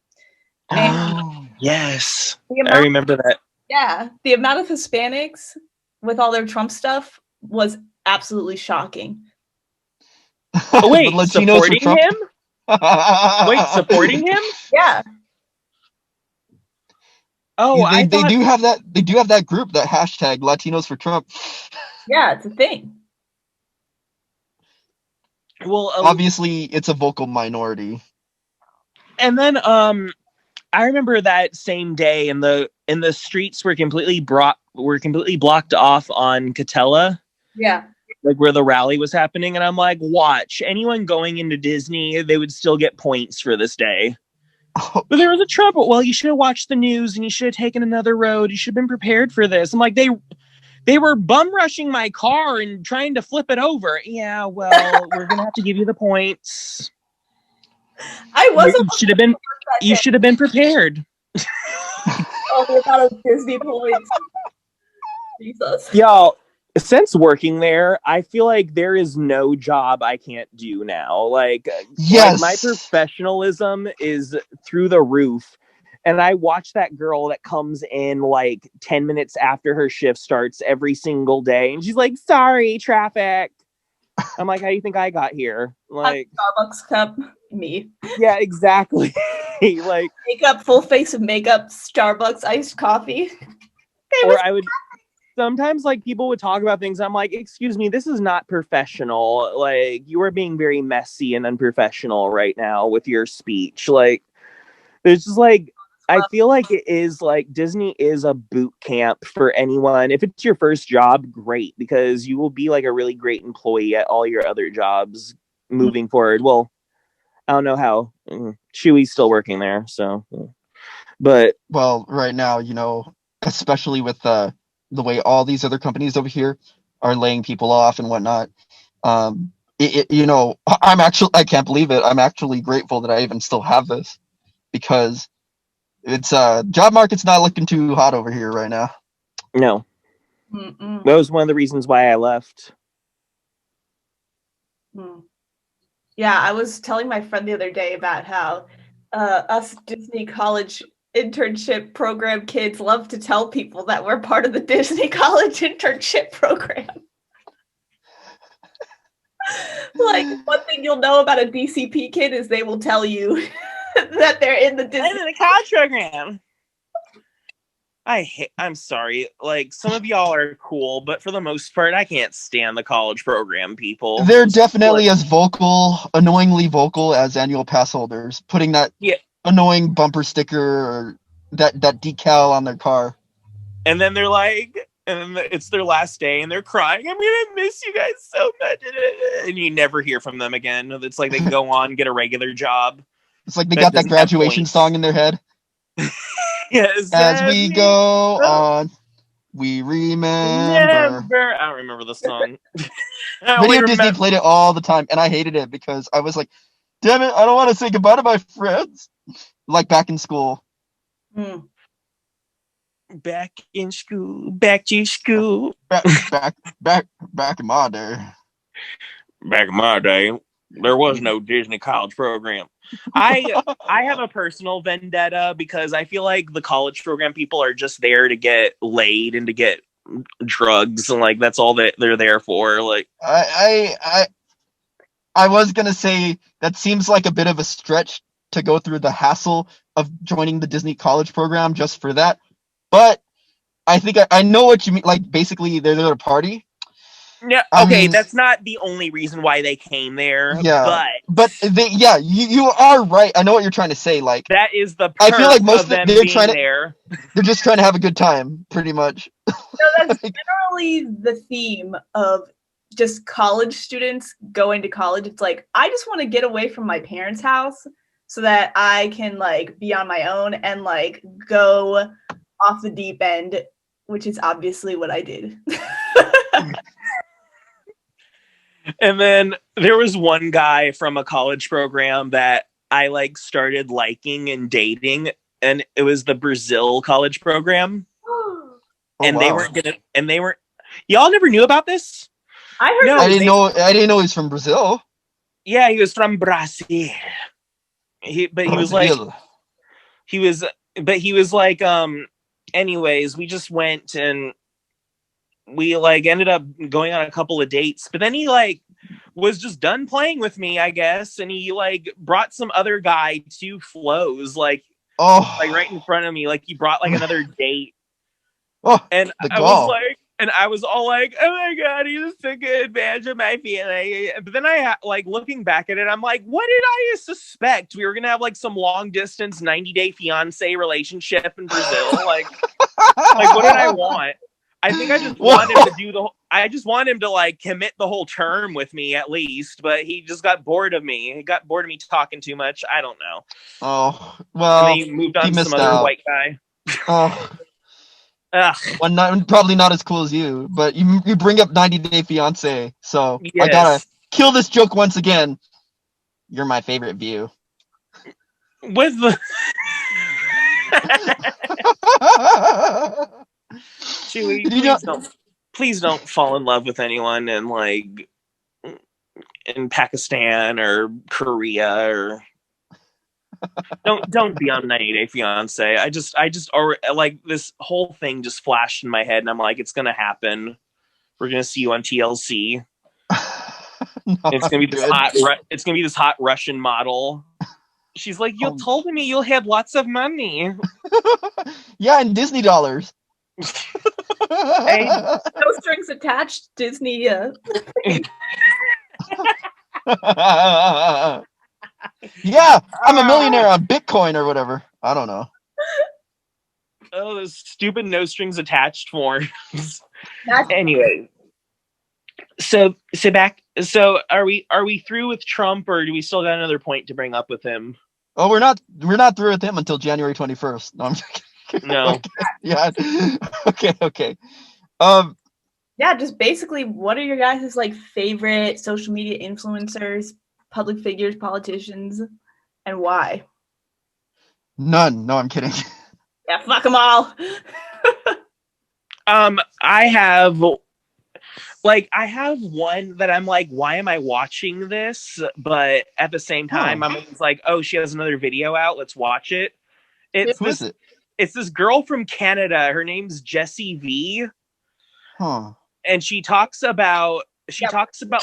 [SPEAKER 3] And yes, I remember that.
[SPEAKER 2] Yeah, the amount of Hispanics with all their Trump stuff was absolutely shocking.
[SPEAKER 3] Oh, wait, supporting him? Wait, supporting him?
[SPEAKER 2] Yeah.
[SPEAKER 3] Oh,
[SPEAKER 1] they do have that. They do have that group, that hashtag Latinos for Trump.
[SPEAKER 2] Yeah, it's a thing.
[SPEAKER 1] Well, obviously, it's a vocal minority.
[SPEAKER 3] And then, I remember that same day, and the streets were completely blocked off on Catella.
[SPEAKER 2] Yeah.
[SPEAKER 3] Like where the rally was happening, and I'm like, watch, anyone going into Disney, they would still get points for this day. But there was a trouble. Well, you should have watched the news, and you should have taken another road. You should have been prepared for this. I'm like, they were bum rushing my car and trying to flip it over. Yeah, well, we're gonna have to give you the points. You should have been prepared.
[SPEAKER 2] Oh, without a Disney points. Jesus.
[SPEAKER 3] Y'all, since working there, I feel like there is no job I can't do now. Like,
[SPEAKER 1] yes,
[SPEAKER 3] my professionalism is through the roof. And I watch that girl that comes in like 10 minutes after her shift starts every single day. And she's like, sorry, traffic. I'm like, how do you think I got here? Like,
[SPEAKER 2] Starbucks cup, me.
[SPEAKER 3] Yeah, exactly. Like,
[SPEAKER 2] makeup, full face of makeup, Starbucks iced coffee.
[SPEAKER 3] Or I would... Sometimes, like, people would talk about things. I'm like, excuse me, this is not professional. Like, you are being very messy and unprofessional right now with your speech. Like, there's just, like, I feel like it is like Disney is a boot camp for anyone. If it's your first job, great, because you will be like a really great employee at all your other jobs moving forward. Well, I don't know how. Chewy's still working there, so. But
[SPEAKER 1] well, right now, especially with the way all these other companies over here are laying people off and whatnot. I can't believe it. I'm actually grateful that I even still have this because it's job market's not looking too hot over here right now.
[SPEAKER 3] no,
[SPEAKER 2] Mm-mm.
[SPEAKER 3] that was one of the reasons why I left.
[SPEAKER 2] Yeah, I was telling my friend the other day about how us Disney College internship program kids love to tell people that we're part of the Disney College internship program. Like, one thing you'll know about a DCP kid is they will tell you that they're in the Disney
[SPEAKER 3] college program. I'm sorry. Like, some of y'all are cool, but for the most part, I can't stand the college program people.
[SPEAKER 1] They're definitely as annoyingly vocal as annual pass holders, putting that annoying bumper sticker or that decal on their car.
[SPEAKER 3] And then they're like, and then it's their last day and they're crying. I'm going to miss you guys so much. And you never hear from them again. It's like they go on, get a regular job.
[SPEAKER 1] It's like they got that graduation song in their head.
[SPEAKER 3] Yes.
[SPEAKER 1] As we go on, we remember.
[SPEAKER 3] I don't remember the song.
[SPEAKER 1] Video Disney played it all the time, and I hated it because I was like, damn it, I don't want to say goodbye to my friends. Like back in school.
[SPEAKER 3] Back in school, back to school.
[SPEAKER 1] Back in my day.
[SPEAKER 3] Back in my day, there was no Disney college program. I have a personal vendetta because I feel like the college program people are just there to get laid and to get drugs, and like that's all that they're there for. Like
[SPEAKER 1] I was gonna say that seems like a bit of a stretch to go through the hassle of joining the Disney college program just for that, but I think I know what you mean. Like basically they're there to party.
[SPEAKER 3] Yeah, okay, that's not the only reason why they came there.
[SPEAKER 1] Yeah, but you are right. I know what you're trying to say. Like
[SPEAKER 3] that is the.
[SPEAKER 1] I feel like most of them
[SPEAKER 3] they're trying to. There.
[SPEAKER 1] They're just trying to have a good time, pretty much.
[SPEAKER 2] No, that's generally the theme of just college students going to college. It's like I just want to get away from my parents' house so that I can like be on my own and like go off the deep end, which is obviously what I did.
[SPEAKER 3] And then there was one guy from a college program that I like started liking and dating, and it was the Brazil college program. And wow. they weren't y'all never knew about this?
[SPEAKER 2] I heard
[SPEAKER 1] I didn't know he was from Brazil.
[SPEAKER 3] Yeah, he was from Brazil. He was like anyways, we just went and we like ended up going on a couple of dates, but then he like was just done playing with me, I guess, and he like brought some other guy to Flo's like right in front of me, like he brought like another date. And I was all like, oh my god, he just took advantage of my feeling. But then I like looking back at it, I'm like, what did I suspect? We were gonna have like some long distance 90-day fiance relationship in Brazil. like what did I want? I think I just want him to I just want him to like commit the whole term with me at least, but he just got bored of me. He got bored of me talking too much. I don't know.
[SPEAKER 1] Oh, well.
[SPEAKER 3] And then he moved on to some other white guy.
[SPEAKER 1] Oh. Probably not as cool as you, but you bring up 90-Day Fiance, so yes. I gotta kill this joke once again. You're my favorite view.
[SPEAKER 3] With the Chewy, please don't fall in love with anyone in like in Pakistan or Korea or don't be on 90-Day Fiance. I just like this whole thing just flashed in my head and I'm like, it's gonna happen. We're gonna see you on TLC. It's gonna be this hot Russian model. She's like, you told me you'll have lots of money.
[SPEAKER 1] Yeah, and Disney dollars.
[SPEAKER 2] Hey, no strings attached, Disney. Yeah,
[SPEAKER 1] I'm a millionaire on Bitcoin or whatever. I don't know.
[SPEAKER 3] Oh, those stupid no strings attached forms.
[SPEAKER 2] That's
[SPEAKER 3] Anyway, so are we through with Trump, or do we still got another point to bring up with him?
[SPEAKER 1] Oh, we're not through with him until January 21st. No, I'm just kidding.
[SPEAKER 3] No.
[SPEAKER 1] Okay. Yeah. Okay. Um,
[SPEAKER 2] yeah, just basically, what are your guys' like favorite social media influencers, public figures, politicians, and why?
[SPEAKER 1] none. No, I'm kidding.
[SPEAKER 2] Yeah, fuck them all.
[SPEAKER 3] I have one that I'm like, why am I watching this? But at the same time, I'm always like, oh, she has another video out. Let's watch it.
[SPEAKER 1] Who is it?
[SPEAKER 3] It's this girl from Canada. Her name's Jessie V.
[SPEAKER 1] Huh.
[SPEAKER 3] And she talks about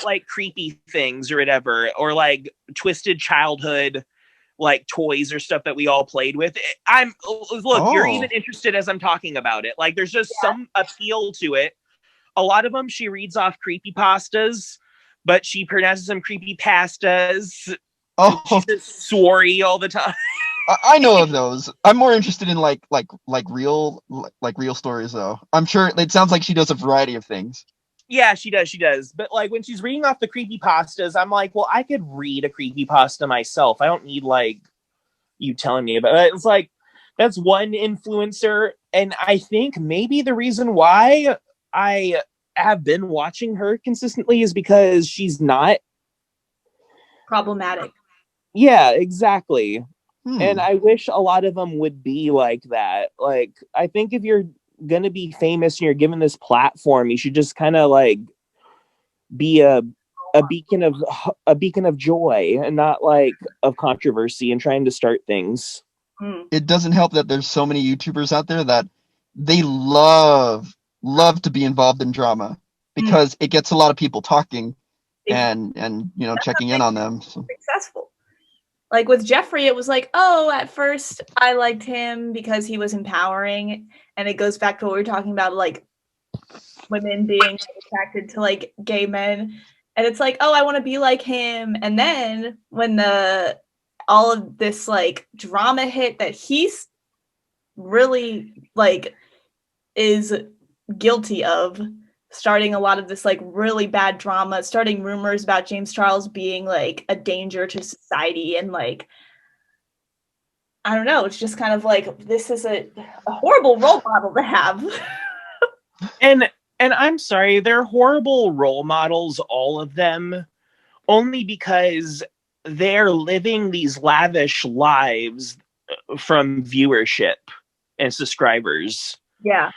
[SPEAKER 3] like creepy things or whatever, or like twisted childhood like toys or stuff that we all played with. You're even interested as I'm talking about it. Like there's just some appeal to it. A lot of them she reads off creepy pastas, but she pronounces them creepy pastas.
[SPEAKER 1] Oh,
[SPEAKER 3] She says sorry all the time.
[SPEAKER 1] I know of those. I'm more interested in like real stories though. I'm sure it sounds like she does a variety of things.
[SPEAKER 3] Yeah, she does. But like when she's reading off the creepy pastas, I'm like, well, I could read a creepy pasta myself. I don't need like you telling me about it. It's like that's one influencer, and I think maybe the reason why I have been watching her consistently is because she's not
[SPEAKER 2] Problematic.
[SPEAKER 3] Yeah, exactly. And
[SPEAKER 1] Hmm.
[SPEAKER 3] I wish a lot of them would be like that. Like, I think if you're gonna be famous and you're given this platform, you should just kind of like be a beacon of joy and not like of controversy and trying to start things.
[SPEAKER 1] It doesn't help that there's so many YouTubers out there that they love to be involved in drama because it gets a lot of people talking and checking in on them. So.
[SPEAKER 2] Successful. Like with Jeffree, it was like, oh, at first I liked him because he was empowering, and it goes back to what we were talking about, like women being attracted to like gay men, and it's like, oh, I want to be like him. And then when all of this like drama hit that he's really like is guilty of, starting a lot of this like really bad drama, starting rumors about James Charles being like a danger to society, and like I don't know, it's just kind of like this is a horrible role model to have.
[SPEAKER 3] And I'm sorry, they're horrible role models, all of them, only because they're living these lavish lives from viewership and subscribers.
[SPEAKER 2] Yeah.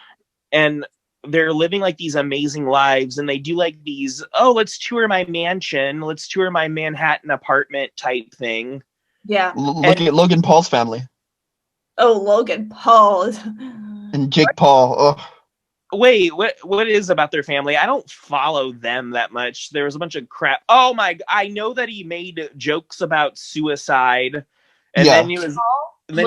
[SPEAKER 3] And they're living like these amazing lives, and they do like these, oh, let's tour my mansion, let's tour my Manhattan apartment type thing.
[SPEAKER 2] Yeah.
[SPEAKER 1] Look at Logan Paul's family.
[SPEAKER 2] Oh, Logan Paul.
[SPEAKER 1] And Jake Paul. Oh.
[SPEAKER 3] Wait, what is about their family? I don't follow them that much. There was a bunch of crap. Oh my, I know that he made jokes about suicide, and then he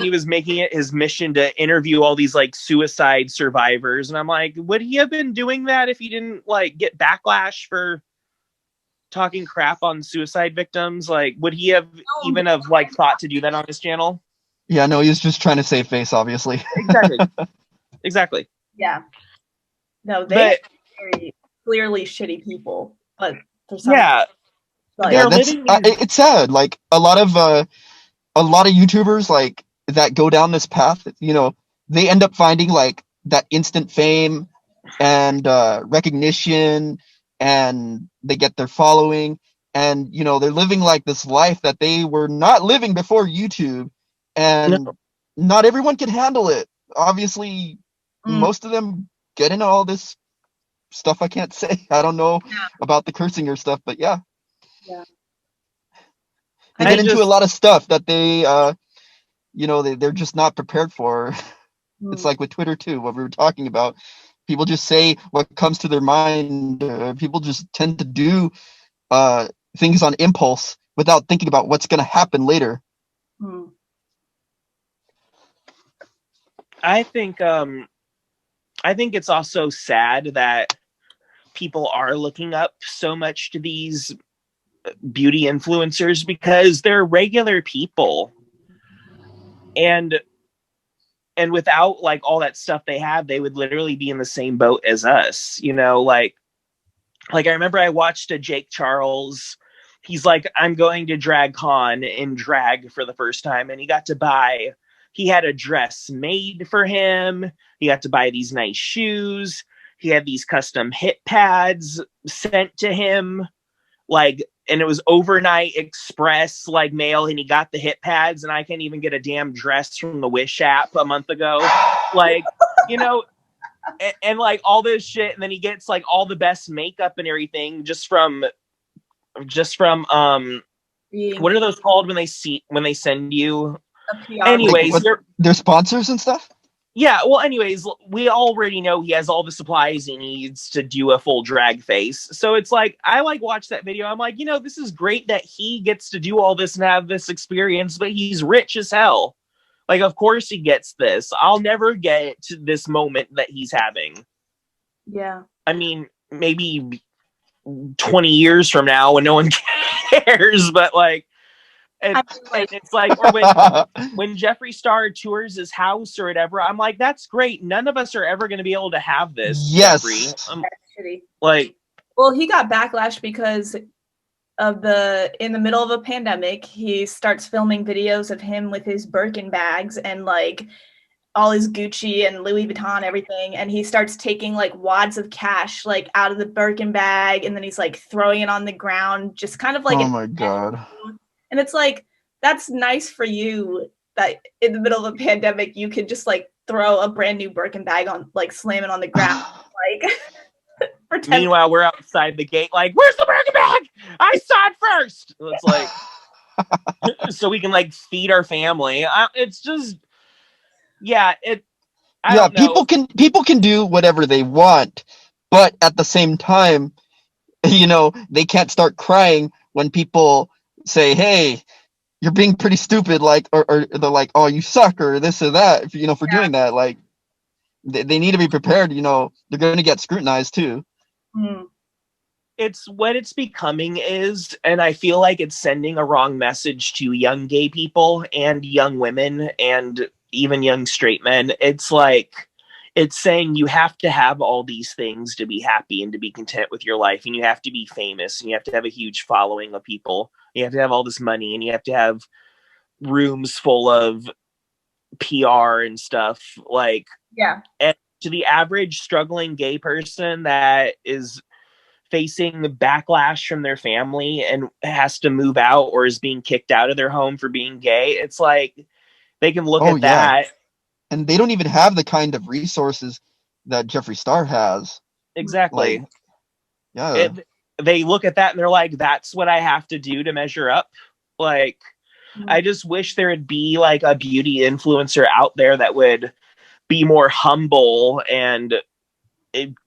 [SPEAKER 3] was making it his mission to interview all these like suicide survivors, and I'm like, would he have been doing that if he didn't like get backlash for talking crap on suicide victims? Like, would he have even have like thought to do that on his channel?
[SPEAKER 1] Yeah, no, he was just trying to save face, obviously.
[SPEAKER 3] Exactly.
[SPEAKER 2] Yeah. No, they're very clearly shitty people, but for some
[SPEAKER 1] it's sad. Like a lot of YouTubers like that go down this path, they end up finding like that instant fame and recognition, and they get their following, and they're living like this life that they were not living before YouTube, and not everyone can handle it. Obviously, most of them get into all this stuff I can't say. I don't know about the cursing or stuff, but yeah. They get into a lot of stuff that they they're just not prepared for. It's like with Twitter too, what we were talking about. People just say what comes to their mind. People just tend to do things on impulse without thinking about what's going to happen later.
[SPEAKER 3] I think it's also sad that people are looking up so much to these beauty influencers because they're regular people. And and without like all that stuff they have, they would literally be in the same boat as us, you know, like I remember I watched a Jake Charles. He's like, I'm going to drag con in drag for the first time. And he had a dress made for him. He got to buy these nice shoes. He had these custom hip pads sent to him. Like, and it was overnight express, like mail. And he got the hip pads, and I can't even get a damn dress from the Wish app a month ago. Like, you know, and like all this shit, and then he gets like all the best makeup and everything just from what are those called when they send you? Anyways,
[SPEAKER 1] like, they're sponsors and stuff.
[SPEAKER 3] Yeah, well, anyways, we already know he has all the supplies he needs to do a full drag face. So it's like, I like watch that video. I'm like, you know, this is great that he gets to do all this and have this experience, but he's rich as hell. Like, of course he gets this. I'll never get to this moment that he's having.
[SPEAKER 2] Yeah.
[SPEAKER 3] I mean, maybe 20 years from now when no one cares, but like, it's like, or when Jeffree Star tours his house or whatever, I'm like, that's great. None of us are ever going to be able to have this.
[SPEAKER 1] Yes.
[SPEAKER 3] Jeffree. Like,
[SPEAKER 2] well, he got backlash because of in the middle of a pandemic, he starts filming videos of him with his Birkin bags and like all his Gucci and Louis Vuitton, everything. And he starts taking like wads of cash, like out of the Birkin bag. And then he's like throwing it on the ground, just kind of like,
[SPEAKER 1] oh my God.
[SPEAKER 2] And it's like, that's nice for you that in the middle of a pandemic, you could just like throw a brand new Birkin bag on, like slam it on the ground. Like,
[SPEAKER 3] meanwhile, we're outside the gate, like, where's the Birkin bag? I saw it first. It's like, so we can like feed our family. It's just, yeah, I don't know.
[SPEAKER 1] People can do whatever they want, but at the same time, you know, they can't start crying when people say, hey, you're being pretty stupid, like, or they're like, oh, you suck, or this or that, you know, for doing that. Like, they need to be prepared, you know, they're going to get scrutinized too.
[SPEAKER 3] It's what it's becoming is, and I feel like it's sending a wrong message to young gay people and young women and even young straight men. It's like, it's saying you have to have all these things to be happy and to be content with your life. And you have to be famous and you have to have a huge following of people. You have to have all this money and you have to have rooms full of PR and stuff. Like,
[SPEAKER 2] yeah.
[SPEAKER 3] And to the average struggling gay person that is facing the backlash from their family and has to move out or is being kicked out of their home for being gay, it's like they can look at that.
[SPEAKER 1] And they don't even have the kind of resources that Jeffree Star has.
[SPEAKER 3] Exactly.
[SPEAKER 1] Like, yeah.
[SPEAKER 3] They look at that and they're like, that's what I have to do to measure up. Like, I just wish there would be like a beauty influencer out there that would be more humble and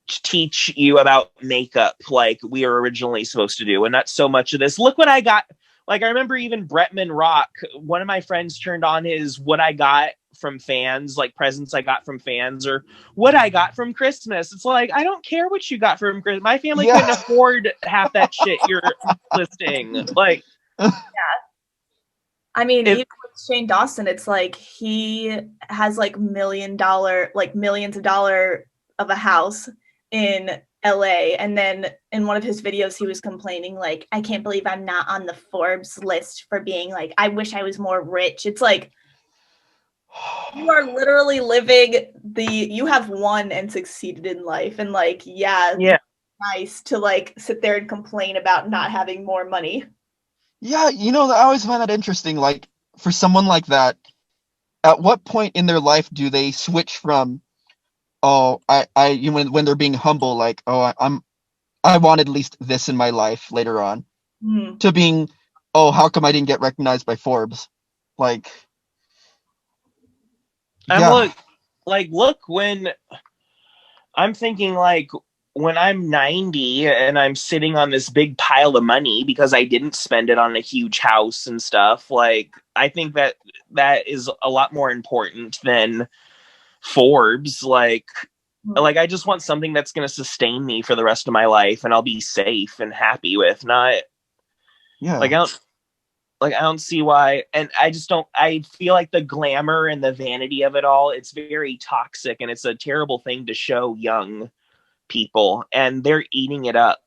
[SPEAKER 3] teach you about makeup like we were originally supposed to do. And not so much of this, look what I got. Like, I remember even Bretman Rock, one of my friends turned on his what I got from fans, like presents I got from fans or what I got from Christmas. It's like, I don't care what you got from Christmas. My family couldn't afford half that shit you're listing. Like,
[SPEAKER 2] yeah. I mean, even with Shane Dawson, it's like he has like millions of dollars of a house in LA, and then in one of his videos he was complaining like, I can't believe I'm not on the Forbes list for being like, I wish I was more rich. It's like, you are literally living you have won and succeeded in life, and like, yeah, nice to like sit there and complain about not having more money.
[SPEAKER 1] Yeah, you know, I always find that interesting. Like, for someone like that, at what point in their life do they switch from, oh, you know, when they're being humble, like, oh, I want at least this in my life later on, to being, oh, how come I didn't get recognized by Forbes? Like,
[SPEAKER 3] look, when I'm thinking like, when I'm 90 and I'm sitting on this big pile of money because I didn't spend it on a huge house and stuff, like, I think that is a lot more important than Forbes. Like, I just want something that's going to sustain me for the rest of my life and I'll be safe and happy with, not like, Like, I don't see why. And I just don't, I feel like the glamour and the vanity of it all, it's very toxic and it's a terrible thing to show young people, and they're eating it up.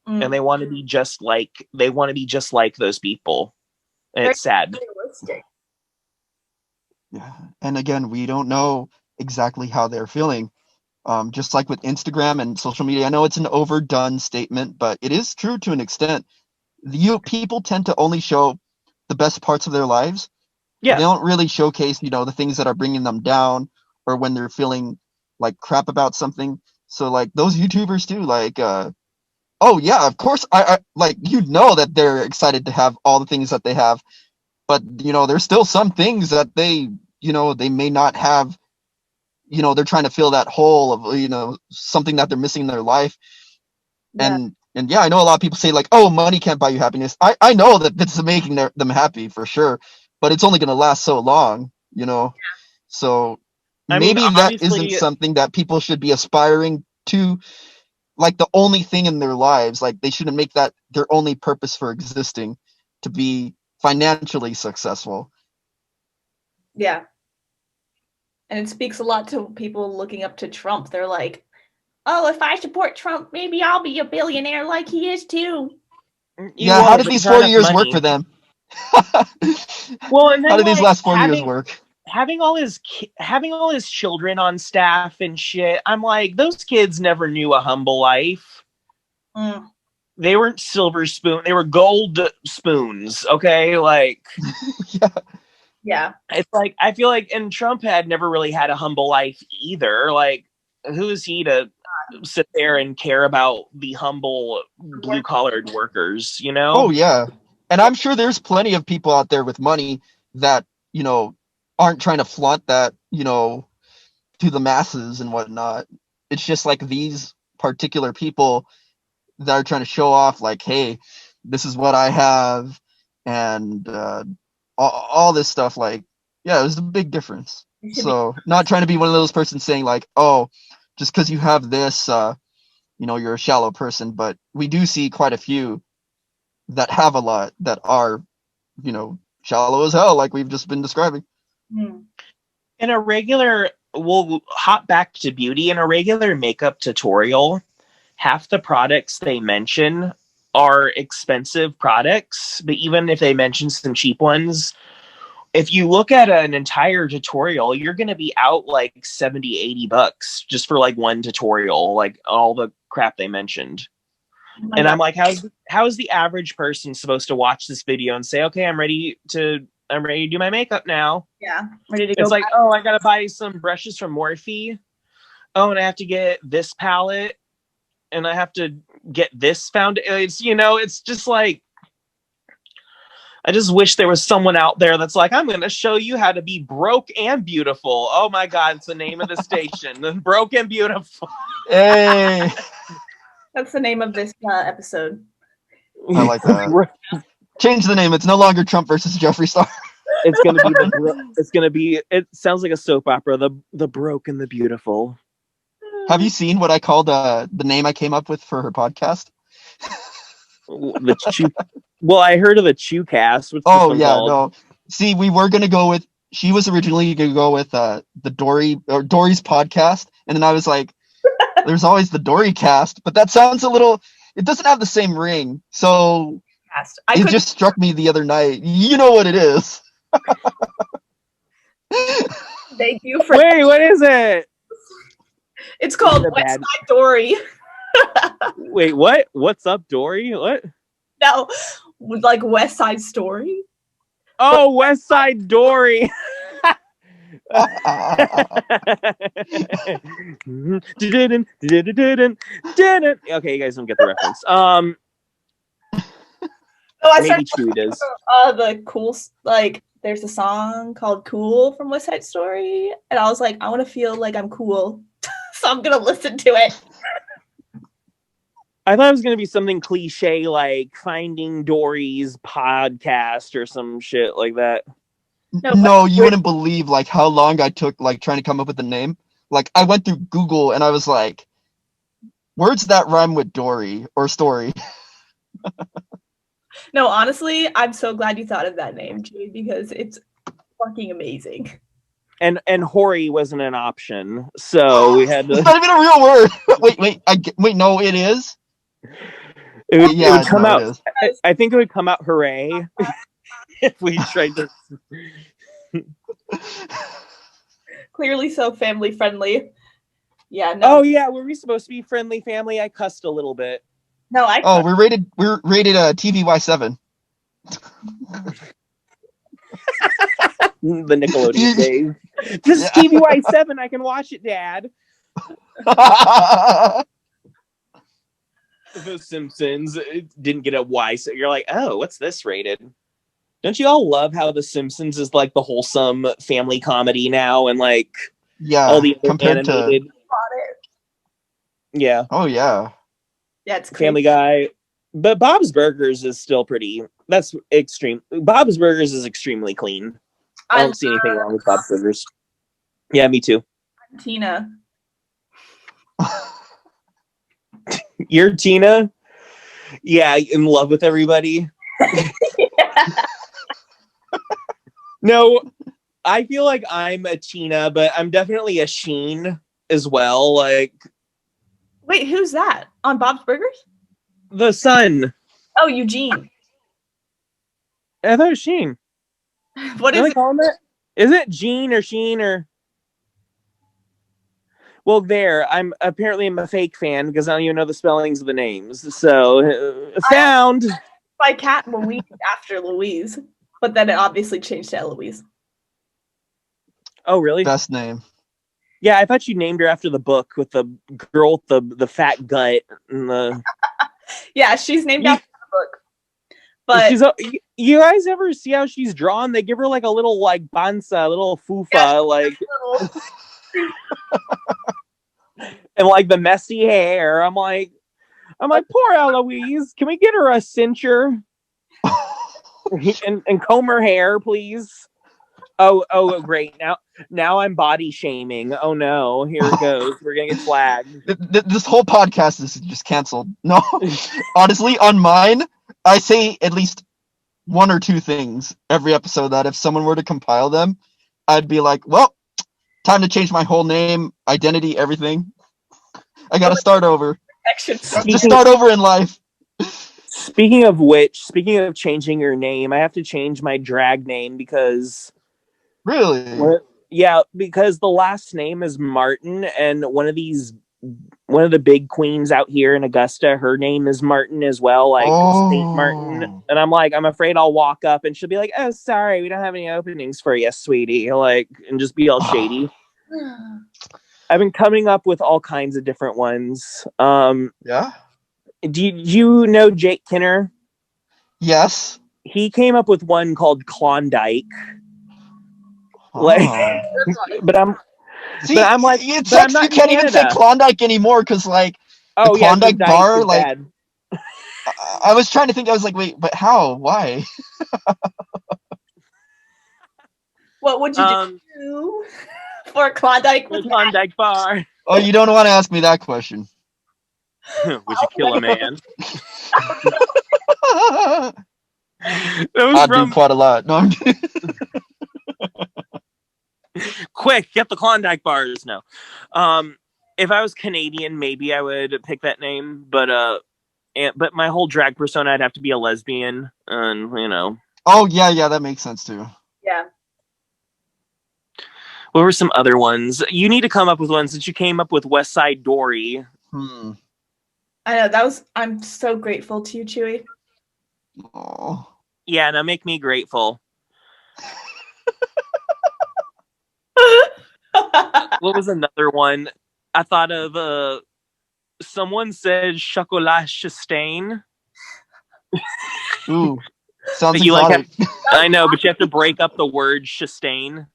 [SPEAKER 3] And they want to be just like, those people. And
[SPEAKER 2] Very
[SPEAKER 3] it's sad.
[SPEAKER 2] realistic.
[SPEAKER 1] Yeah. And again, we don't know exactly how they're feeling. Just like with Instagram and social media, I know it's an overdone statement, but it is true to an extent. People tend to only show the best parts of their lives.
[SPEAKER 3] Yeah.
[SPEAKER 1] They don't really showcase, the things that are bringing them down or when they're feeling like crap about something. So like those YouTubers too, like, oh yeah, of course, I like, that they're excited to have all the things that they have, but there's still some things that they may not have. They're trying to fill that hole of something that they're missing in their life.
[SPEAKER 2] Yeah.
[SPEAKER 1] And yeah, I know a lot of people say like, oh, money can't buy you happiness. I know that it's making them happy for sure, but it's only going to last so long. So
[SPEAKER 3] I mean,
[SPEAKER 1] maybe that isn't
[SPEAKER 3] obviously,
[SPEAKER 1] something that people should be aspiring to, like the only thing in their lives. Like they shouldn't make that their only purpose for existing, to be financially successful.
[SPEAKER 2] Yeah. And it speaks a lot to people looking up to Trump. They're like, oh, if I support Trump, maybe I'll be a billionaire like he is too.
[SPEAKER 1] Yeah, how did these 4 years work for them?
[SPEAKER 3] Well, and then,
[SPEAKER 1] how did these last 4 years work?
[SPEAKER 3] Having all his children on staff and shit, I'm like, those kids never knew a humble life. They weren't silver spoon, they were gold spoons. Okay, like,
[SPEAKER 2] yeah.
[SPEAKER 3] It's like, I feel like, and Trump had never really had a humble life either. Like, who is he to sit there and care about the humble blue collared workers?
[SPEAKER 1] Oh yeah, and I'm sure there's plenty of people out there with money that aren't trying to flaunt that to the masses and whatnot. It's just like these particular people that are trying to show off, like, hey, this is what I have, and all this stuff. Like, yeah, there's a big difference. So not trying to be one of those persons saying like, oh, just because you have this, you're a shallow person. But we do see quite a few that have a lot that are, shallow as hell, like we've just been describing.
[SPEAKER 3] In a regular, we'll hop back to beauty. In a regular makeup tutorial, half the products they mention are expensive products, but even if they mention some cheap ones, if you look at an entire tutorial, you're going to be out like $70-$80 just for like one tutorial, like all the crap they mentioned. And I'm like, how is the average person supposed to watch this video and say, okay, I'm ready to do my makeup now?
[SPEAKER 2] Yeah, ready to go.
[SPEAKER 3] It's like, oh, I gotta buy some brushes from Morphe. Oh, and I have to get this palette, and I have to get this foundation. It's just like, I just wish there was someone out there that's like, I'm going to show you how to be broke and beautiful. Oh my God, it's the name of the station. Broke and Beautiful.
[SPEAKER 1] Hey.
[SPEAKER 2] That's the name of this episode.
[SPEAKER 1] I like that. Change the name. It's no longer Trump versus Jeffree Star.
[SPEAKER 3] It's gonna be. It sounds like a soap opera. The Broke and the Beautiful.
[SPEAKER 1] Have you seen what I called the name I came up with for her podcast?
[SPEAKER 3] The Chew. Well, I heard of the Chew Cast. What's
[SPEAKER 1] this one called? No. See, we were gonna go with. She was originally gonna go with the Dorie or Dorie's podcast, and then I was like, "There's always the Dorie Cast," but that sounds a little. It doesn't have the same ring, so it just struck me the other night. You know what it is.
[SPEAKER 2] Thank you for.
[SPEAKER 3] Wait, what is it?
[SPEAKER 2] It's called West Side Dorie.
[SPEAKER 3] Wait, what? What's up, Dorie? What?
[SPEAKER 2] No, like West Side Story.
[SPEAKER 3] Oh, West Side Dorie. Okay, you guys don't get the reference. Maybe Chewy does.
[SPEAKER 2] The cool, like, there's a song called "Cool" from West Side Story, and I was like, I want to feel like I'm cool, so I'm gonna listen to it.
[SPEAKER 3] I thought it was gonna be something cliche like Finding Dory's podcast or some shit like that.
[SPEAKER 1] No, you wouldn't believe like how long I took like trying to come up with the name. Like I went through Google and I was like, words that rhyme with Dorie or story.
[SPEAKER 2] No, honestly, I'm so glad you thought of that name, Chewy, because it's fucking amazing.
[SPEAKER 3] And Hori wasn't an option, so we had
[SPEAKER 1] It's
[SPEAKER 3] to.
[SPEAKER 1] not even a real word. Wait, no, it is.
[SPEAKER 3] It would come
[SPEAKER 1] No, it
[SPEAKER 3] out.
[SPEAKER 1] is.
[SPEAKER 3] I think it would come out hooray if we tried to.
[SPEAKER 2] Clearly so family friendly. Yeah, no.
[SPEAKER 3] Oh yeah, were we supposed to be friendly family? I cussed a little bit.
[SPEAKER 2] No, I
[SPEAKER 1] Oh, we're rated TVY7.
[SPEAKER 3] The Nickelodeon days. This is TVY7. I can watch it, Dad. The Simpsons didn't get a Y, so you're like, oh, what's this rated? Don't you all love how The Simpsons is like the wholesome family comedy now, and like all the other
[SPEAKER 1] compared
[SPEAKER 3] animated? Yeah.
[SPEAKER 1] Oh yeah.
[SPEAKER 2] Yeah, it's crazy.
[SPEAKER 3] Family Guy, but Bob's Burgers is still pretty. That's extreme. Bob's Burgers is extremely clean. I don't see anything wrong with Bob's Burgers. Yeah, me too.
[SPEAKER 2] Tina.
[SPEAKER 3] You're Tina? Yeah, in love with everybody. No, I feel like I'm a Tina, but I'm definitely a Sheen as well. Like,
[SPEAKER 2] wait, who's that on Bob's Burgers?
[SPEAKER 3] The son.
[SPEAKER 2] Oh, Eugene.
[SPEAKER 3] I thought it was Sheen.
[SPEAKER 2] What is it?
[SPEAKER 3] Call him that? Is it Gene or Sheen or? Well, I'm a fake fan because I don't even know the spellings of the names. So found
[SPEAKER 2] my cat Louise after Louise, but then it obviously changed to Eloise.
[SPEAKER 3] Oh, really?
[SPEAKER 1] Best name.
[SPEAKER 3] Yeah, I thought you named her after the book with the girl with the fat gut and the.
[SPEAKER 2] Yeah, she's named after the book. But
[SPEAKER 3] she's you guys ever see how she's drawn? They give her like a little like bansa, a little fufa, like and like the messy hair. I'm like, poor Eloise. Can we get her a cincher and comb her hair, please? Oh, great. Now I'm body shaming. Oh no, here it goes. We're gonna get flagged.
[SPEAKER 1] This whole podcast is just canceled. No, honestly, on mine, I say at least one or two things every episode that if someone were to compile them, I'd be like, well, time to change my whole name, identity, everything. I gotta start over. Just start over in life.
[SPEAKER 3] Speaking of changing your name, I have to change my drag name because...
[SPEAKER 1] Really?
[SPEAKER 3] Yeah, because the last name is Martin, and one of the big queens out here in Augusta, her name is Martin as well, like Saint Martin. And I'm like, I'm afraid I'll walk up and she'll be like, oh, sorry, we don't have any openings for you, sweetie. Like, and just be all shady. I've been coming up with all kinds of different ones.
[SPEAKER 1] Yeah?
[SPEAKER 3] Do you know Jake Kinner?
[SPEAKER 1] Yes.
[SPEAKER 3] He came up with one called Klondike. Like, but I'm like,
[SPEAKER 1] it sucks you can't even say Klondike anymore because like the Klondike bar, like bad. I was trying to think. I was like, wait, but how? Why?
[SPEAKER 2] What would you do for a Klondike?
[SPEAKER 3] Klondike bar.
[SPEAKER 1] Oh, you don't want to ask me that question.
[SPEAKER 3] Would you kill a man?
[SPEAKER 1] I do quite a lot. No, I'm
[SPEAKER 3] quick, get the Klondike bars. No. If I was Canadian, maybe I would pick that name, but my whole drag persona, I'd have to be a lesbian, and you know.
[SPEAKER 1] Oh yeah, that makes sense too.
[SPEAKER 2] Yeah.
[SPEAKER 3] What were some other ones? You need to come up with one since you came up with West Side Dorie.
[SPEAKER 2] I know I'm so grateful to you, Chewy.
[SPEAKER 1] Oh.
[SPEAKER 3] Yeah, now make me grateful. What was another one? I thought of someone said chocolat chastain.
[SPEAKER 1] Ooh, sounds
[SPEAKER 3] exotic. I know, but you have to break up the word chastain.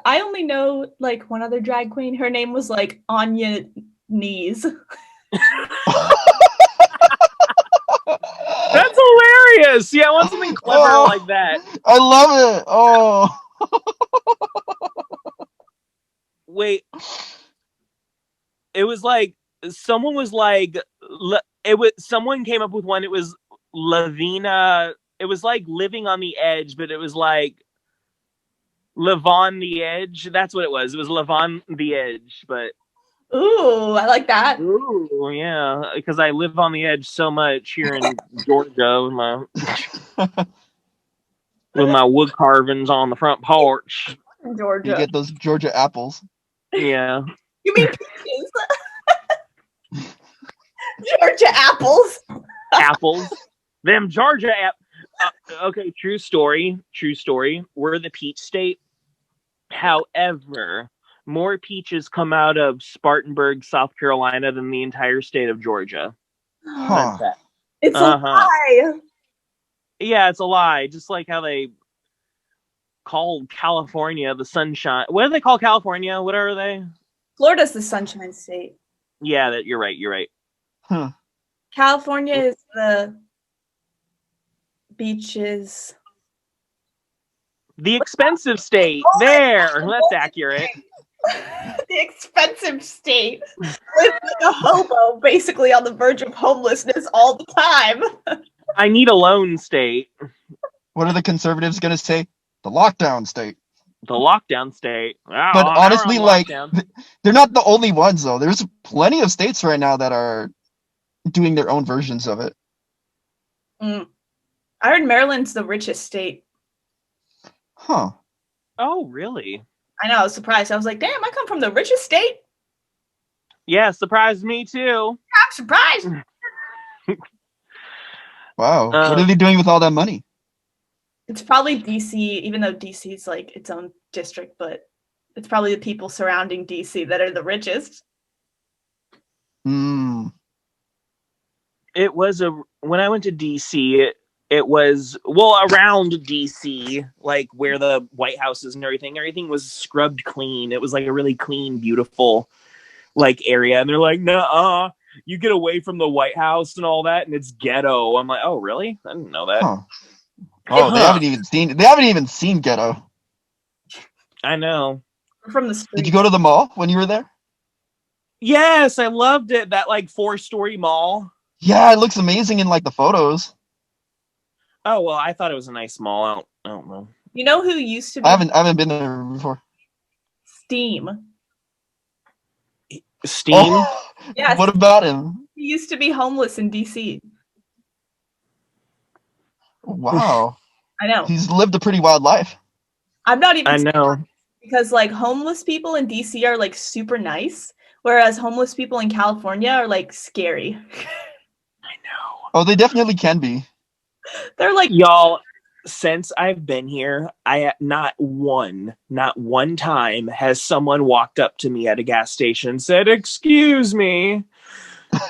[SPEAKER 2] I only know like one other drag queen. Her name was like Anya Knees.
[SPEAKER 3] That's hilarious. Yeah, I want something clever like that.
[SPEAKER 1] I love it. Oh.
[SPEAKER 3] Wait. It was like someone was like It was someone came up with one. It was Lavina. It was like living on the edge, but it was like live on the edge. That's what it was. It was live on the edge, but
[SPEAKER 2] Ooh, I like that.
[SPEAKER 3] ooh, yeah, because I live on the edge so much here in Georgia with my wood carvings on the front porch.
[SPEAKER 2] In
[SPEAKER 1] You
[SPEAKER 2] Georgia.
[SPEAKER 1] get those Georgia apples.
[SPEAKER 3] Yeah.
[SPEAKER 2] You mean peaches? Georgia apples.
[SPEAKER 3] Apples. Them Georgia okay, true story. We're the peach state. However, more peaches come out of Spartanburg, South Carolina than the entire state of Georgia.
[SPEAKER 1] Huh.
[SPEAKER 2] It's a
[SPEAKER 3] Uh-huh.
[SPEAKER 2] lie.
[SPEAKER 3] Yeah, it's a lie. Just like how they call California the sunshine. What do they call California? What are they?
[SPEAKER 2] Florida's the Sunshine State.
[SPEAKER 3] Yeah, you're right.
[SPEAKER 1] Huh.
[SPEAKER 2] California is the beaches.
[SPEAKER 3] The expensive state. There. That's accurate.
[SPEAKER 2] The expensive state. Lives like a hobo, basically on the verge of homelessness all the time.
[SPEAKER 3] I need a loan state.
[SPEAKER 1] What are the conservatives gonna say? The lockdown state.
[SPEAKER 3] The lockdown state.
[SPEAKER 1] But honestly, like, they're not the only ones, though. There's plenty of states right now that are doing their own versions of it.
[SPEAKER 2] I heard Maryland's the richest state.
[SPEAKER 1] Huh.
[SPEAKER 3] Oh, really?
[SPEAKER 2] I know, I was surprised. I was like, damn, I come from the richest state.
[SPEAKER 3] Yeah, surprised me too.
[SPEAKER 2] I'm surprised.
[SPEAKER 1] Wow. What are they doing with all that money?
[SPEAKER 2] It's probably DC, even though DC's like its own district, but it's probably the people surrounding DC that are the richest.
[SPEAKER 3] It was when I went to DC, it was around DC, like where the White House is and everything was scrubbed clean. It was like a really clean, beautiful like area. And they're like, "Nuh-uh, you get away from the White House and all that, and it's ghetto." I'm like, "Oh, really? I didn't know that."
[SPEAKER 1] Huh. Oh, they haven't even seen ghetto.
[SPEAKER 3] I know.
[SPEAKER 2] From the street.
[SPEAKER 1] Did you go to the mall when you were there?
[SPEAKER 3] Yes, I loved it. That like 4-story mall.
[SPEAKER 1] Yeah, it looks amazing in like the photos.
[SPEAKER 3] Oh well, I thought it was a nice mall. I don't know.
[SPEAKER 2] You know who used to be?
[SPEAKER 1] I haven't been there before.
[SPEAKER 2] Steam.
[SPEAKER 3] Steam?
[SPEAKER 1] Oh,
[SPEAKER 2] Yes.
[SPEAKER 1] What about him?
[SPEAKER 2] He used to be homeless in DC.
[SPEAKER 1] Wow.
[SPEAKER 2] I know.
[SPEAKER 1] He's lived a pretty wild life.
[SPEAKER 2] I'm not even
[SPEAKER 3] I know.
[SPEAKER 2] because like homeless people in DC are like super nice, whereas homeless people in California are like scary.
[SPEAKER 3] I know.
[SPEAKER 1] Oh, they definitely can be.
[SPEAKER 2] They're like,
[SPEAKER 3] Y'all, since I've been here, not one time has someone walked up to me at a gas station and said, "Excuse me,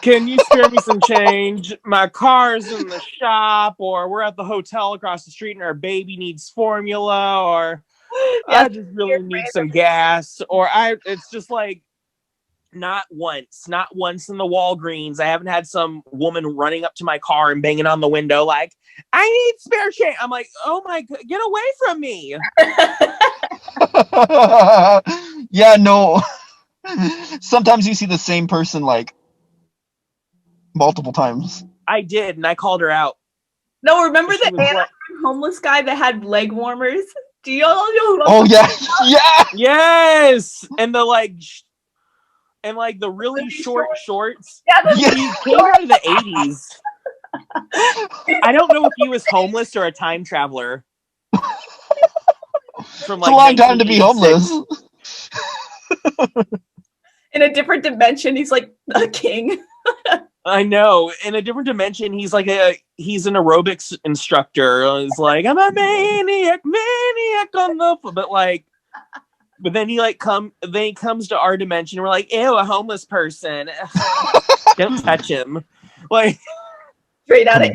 [SPEAKER 3] can you spare me some change? My car's in the shop," or "We're at the hotel across the street and our baby needs formula," or "I just really need some gas," or it's just like not once in the Walgreens. I haven't had some woman running up to my car and banging on the window like, "I need spare change." I'm like, "Oh my God, get away from me."
[SPEAKER 1] Yeah, no. Sometimes you see the same person like multiple times.
[SPEAKER 3] I did, and I called her out.
[SPEAKER 2] no, remember
[SPEAKER 3] She
[SPEAKER 2] the
[SPEAKER 3] was
[SPEAKER 2] Anaheim homeless guy that had leg warmers? Do y'all know?
[SPEAKER 1] Oh yeah, yeah.
[SPEAKER 3] Yes, and the like, and like the really short shorts.
[SPEAKER 2] Yeah,
[SPEAKER 3] He came out of the 80s. I don't know if he was homeless or a time traveler. From
[SPEAKER 1] It's a long time to be
[SPEAKER 3] 1986.
[SPEAKER 1] homeless.
[SPEAKER 2] in a different dimension, he's like a king.
[SPEAKER 3] I know. In a different dimension, he's an aerobics instructor. He's like, "I'm a maniac on the but then he comes to our dimension and we're like, "Ew, a homeless person." Don't touch him. Like
[SPEAKER 2] Straight out of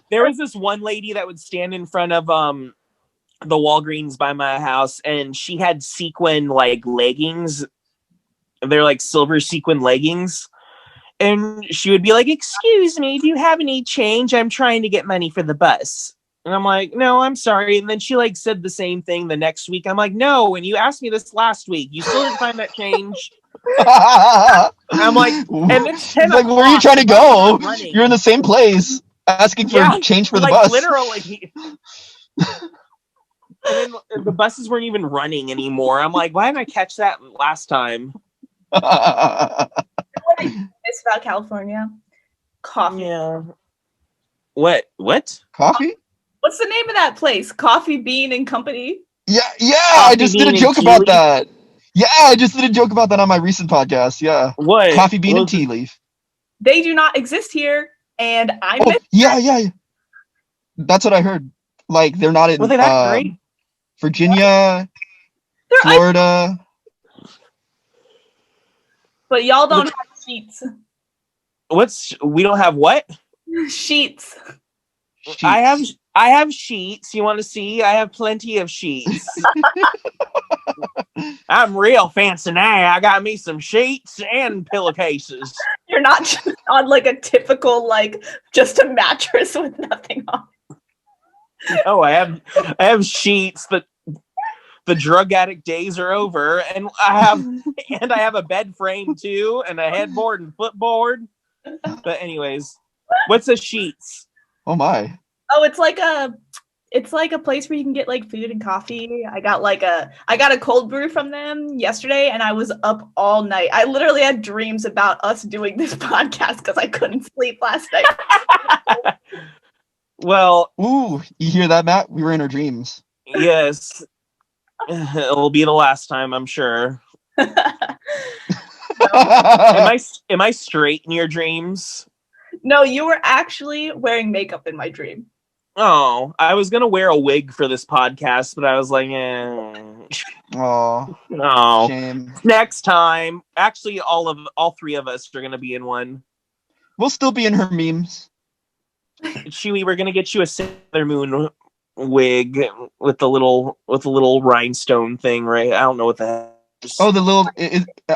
[SPEAKER 3] there was this one lady that would stand in front of the Walgreens by my house, and she had sequin like leggings. They're like silver sequin leggings. And she would be like, "Excuse me, do you have any change? I'm trying to get money for the bus." And I'm like, "No, I'm sorry." And then she like said the same thing the next week. I'm like, "No, when you asked me this last week, you still didn't find that change." I'm like, and it's 10
[SPEAKER 1] it's like, where are you
[SPEAKER 3] o'clock,
[SPEAKER 1] trying to
[SPEAKER 3] the buses
[SPEAKER 1] go?
[SPEAKER 3] aren't running.
[SPEAKER 1] You're in the same place, asking for
[SPEAKER 3] Yeah,
[SPEAKER 1] change for the
[SPEAKER 3] like
[SPEAKER 1] bus.
[SPEAKER 3] literally. And then the buses weren't even running anymore. I'm like, why didn't I catch that last time?
[SPEAKER 2] What I miss about California? Coffee.
[SPEAKER 3] Yeah. What?
[SPEAKER 1] Coffee?
[SPEAKER 2] What's the name of that place? Coffee Bean and Company.
[SPEAKER 1] Yeah,
[SPEAKER 3] Coffee
[SPEAKER 1] I just did a
[SPEAKER 3] Bean and
[SPEAKER 1] joke
[SPEAKER 3] Tea
[SPEAKER 1] about
[SPEAKER 3] Leaf?
[SPEAKER 1] that. Yeah, I just did a joke about that on my recent podcast. Yeah.
[SPEAKER 3] What?
[SPEAKER 1] Coffee bean
[SPEAKER 3] What
[SPEAKER 1] and
[SPEAKER 3] was it?
[SPEAKER 1] tea leaf.
[SPEAKER 2] They do not exist here, and I
[SPEAKER 1] Oh,
[SPEAKER 2] miss.
[SPEAKER 1] yeah. That's what I heard. Like, they're not
[SPEAKER 3] Were
[SPEAKER 1] in
[SPEAKER 3] they that great?
[SPEAKER 1] Virginia,
[SPEAKER 2] They're
[SPEAKER 1] Florida.
[SPEAKER 2] but y'all don't have sheets.
[SPEAKER 3] We don't have what?
[SPEAKER 2] Sheets.
[SPEAKER 1] Sheets.
[SPEAKER 3] I have sheets. You want to see? I have plenty of sheets. I'm real fancy now. I got me some sheets and pillowcases.
[SPEAKER 2] You're not just on like a typical like just a mattress with nothing on.
[SPEAKER 3] No, I have sheets that the drug addict days are over, and I have a bed frame too, and a headboard and footboard. But anyways, what's a sheets?
[SPEAKER 1] Oh my.
[SPEAKER 2] Oh, it's like a place where you can get like food and coffee. I got a cold brew from them yesterday, and I was up all night. I literally had dreams about us doing this podcast because I couldn't sleep last night.
[SPEAKER 3] Well,
[SPEAKER 1] Ooh, you hear that, Matt? We were in our dreams.
[SPEAKER 3] yes, it'll be the last time, I'm sure. Am I straight in your dreams?
[SPEAKER 2] No, you were actually wearing makeup in my dream.
[SPEAKER 3] Oh, I was gonna wear a wig for this podcast, but I was like,
[SPEAKER 1] Oh,
[SPEAKER 3] no.
[SPEAKER 1] shame.
[SPEAKER 3] Next time. Actually, all three of us are gonna be in one.
[SPEAKER 1] We'll still be in her memes.
[SPEAKER 3] Chewy, we're gonna get you a Sailor Moon wig with the little rhinestone thing, right? I don't know what the heck.
[SPEAKER 1] Oh, the little.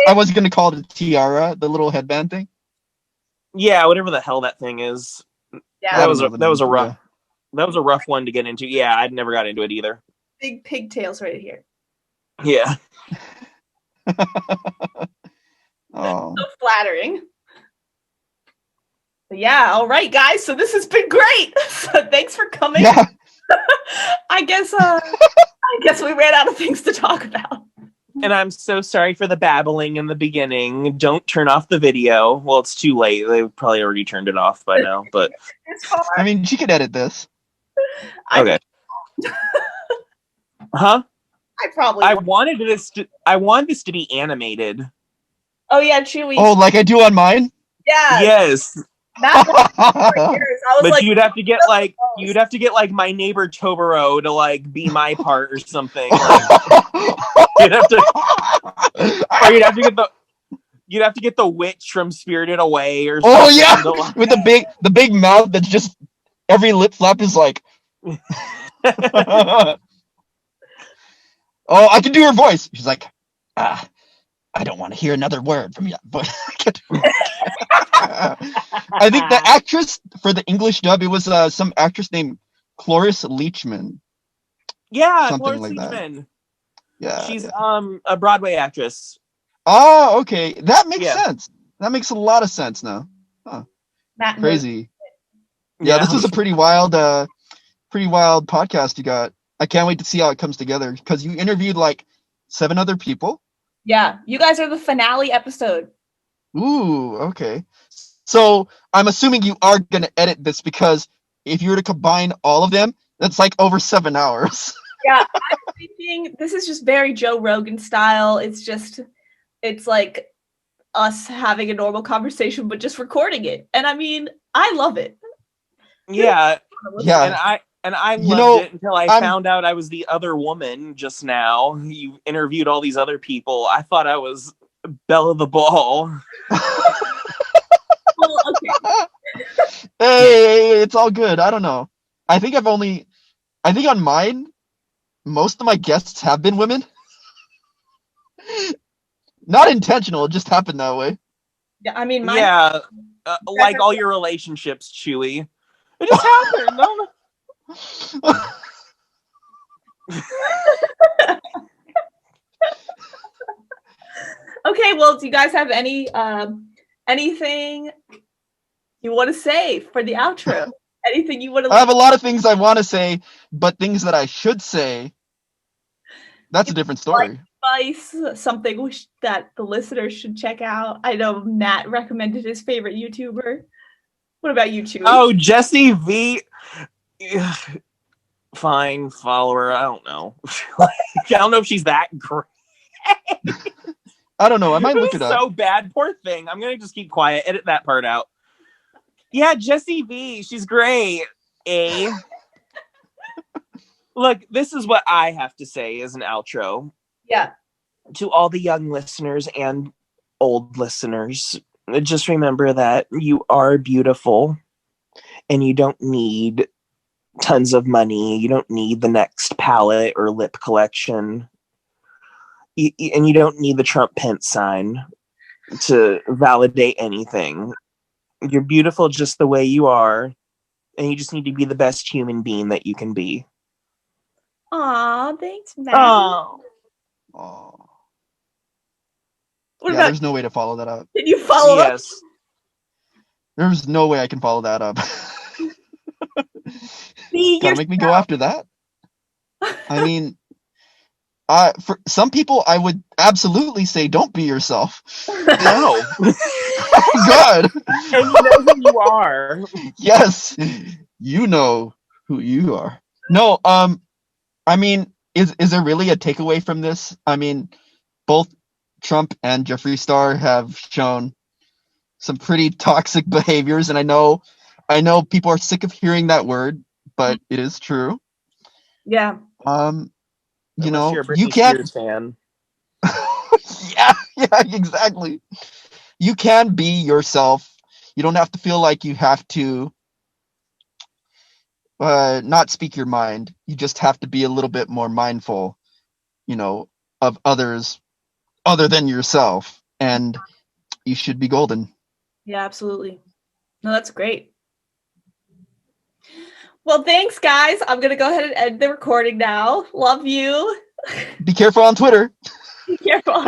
[SPEAKER 1] I was gonna call it a tiara, the little headband thing.
[SPEAKER 3] Yeah, whatever the hell that thing is.
[SPEAKER 2] Yeah,
[SPEAKER 3] That was a rough one to get into. Yeah, I'd never got into it either.
[SPEAKER 2] big pigtails right here.
[SPEAKER 3] Yeah.
[SPEAKER 1] Oh.
[SPEAKER 2] So flattering. But yeah, all right, guys. So this has been great. So thanks for coming.
[SPEAKER 1] Yeah.
[SPEAKER 2] I guess we ran out of things to talk about.
[SPEAKER 3] And I'm so sorry for the babbling in the beginning. Don't turn off the video. Well, it's too late. They've probably already turned it off by now. But
[SPEAKER 2] It's hard.
[SPEAKER 1] I mean, she could edit this.
[SPEAKER 3] okay. Huh?
[SPEAKER 2] I probably.
[SPEAKER 3] I wanted this to be animated.
[SPEAKER 2] Oh yeah, Chewy.
[SPEAKER 1] Oh, like I do on mine.
[SPEAKER 2] Yeah.
[SPEAKER 3] Yes.
[SPEAKER 2] Matt was yours. I was
[SPEAKER 3] But
[SPEAKER 2] like,
[SPEAKER 3] you'd have to get like my neighbor Toboro to like be my part or something. You'd have to get the witch from Spirited Away or something.
[SPEAKER 1] Oh yeah, with the big mouth that's just every lip flap is like. Oh, I can do her voice. She's like, I don't want to hear another word from you. But I think the actress for the English dub, it was some actress named Cloris Leachman.
[SPEAKER 3] Yeah,
[SPEAKER 1] Something
[SPEAKER 3] Cloris
[SPEAKER 1] like that.
[SPEAKER 3] Leachman.
[SPEAKER 1] Yeah.
[SPEAKER 3] She's a Broadway actress.
[SPEAKER 1] Oh, okay. That makes
[SPEAKER 3] Yeah.
[SPEAKER 1] sense. That makes a lot of sense now.
[SPEAKER 2] Matt knows.
[SPEAKER 1] Crazy. Yeah, this is a pretty wild podcast you got. I can't wait to see how it comes together because you interviewed like 7 other people.
[SPEAKER 2] Yeah, you guys are the finale episode.
[SPEAKER 1] Ooh, okay. So I'm assuming you are gonna edit this because if you were to combine all of them, that's like over 7 hours.
[SPEAKER 2] Yeah, I'm thinking this is just very Joe Rogan style. It's like us having a normal conversation, but just recording it. And I mean, I love it.
[SPEAKER 3] Yeah.
[SPEAKER 1] Yeah.
[SPEAKER 3] And I loved it until I found out I was the other woman just now. You interviewed all these other people. I thought I was Bella the Ball.
[SPEAKER 2] Well, okay.
[SPEAKER 1] Hey, it's all good. I don't know. I think on mine, most of my guests have been women. Not intentional, it just happened that way.
[SPEAKER 2] Yeah, I mean,
[SPEAKER 3] Yeah, like all your relationships, Chewy. It just happened. No.
[SPEAKER 2] Okay, Okay, well, do you guys have anything you want to say for the outro? Anything you want to
[SPEAKER 1] I have a lot of things I want to say, but things that I should say, that's a different story.
[SPEAKER 2] advice, something that the listeners should check out? I know Matt recommended his favorite YouTuber. What about you, Chewy?
[SPEAKER 3] Oh, Jesse V. Fine, follower. I don't know. I don't know if she's that great.
[SPEAKER 1] I don't know. I might look it up.
[SPEAKER 3] So bad. Poor thing. I'm going to just keep quiet. Edit that part out. Yeah, Jesse V. She's great. Look, this is what I have to say as an outro.
[SPEAKER 2] Yeah.
[SPEAKER 3] To all the young listeners and old listeners, just remember that you are beautiful and you don't need tons of money. You don't need the next palette or lip collection. And you don't need the Trump Pence sign to validate anything. You're beautiful just the way you are, and you just need to be the best human being that you can be.
[SPEAKER 2] Aw, thanks, Matt.
[SPEAKER 3] Oh.
[SPEAKER 2] What
[SPEAKER 1] Yeah,
[SPEAKER 2] about,
[SPEAKER 1] there's no way to follow that up.
[SPEAKER 2] did you follow up?
[SPEAKER 3] Yes.
[SPEAKER 1] There's no way I can follow that up.
[SPEAKER 2] Be
[SPEAKER 1] Gotta make me go after that. I mean, for some people, I would absolutely say don't be yourself.
[SPEAKER 3] No.
[SPEAKER 1] Oh, God.
[SPEAKER 3] And you know who you are.
[SPEAKER 1] Yes, you know who you are. No, I mean, is there really a takeaway from this? I mean, both Trump and Jeffree Star have shown some pretty toxic behaviors, and I know people are sick of hearing that word, but it is true.
[SPEAKER 2] Yeah.
[SPEAKER 1] You
[SPEAKER 3] Unless
[SPEAKER 1] know,
[SPEAKER 3] you're a Britney
[SPEAKER 1] you can't.
[SPEAKER 3] Spears fan.
[SPEAKER 1] Yeah, exactly. You can be yourself. You don't have to feel like you have to not speak your mind. You just have to be a little bit more mindful, you know, of others other than yourself, and you should be golden.
[SPEAKER 2] Yeah, absolutely. No, that's great. Well, thanks, guys. I'm going to go ahead and end the recording now. Love you.
[SPEAKER 1] Be careful on Twitter.
[SPEAKER 2] Be careful.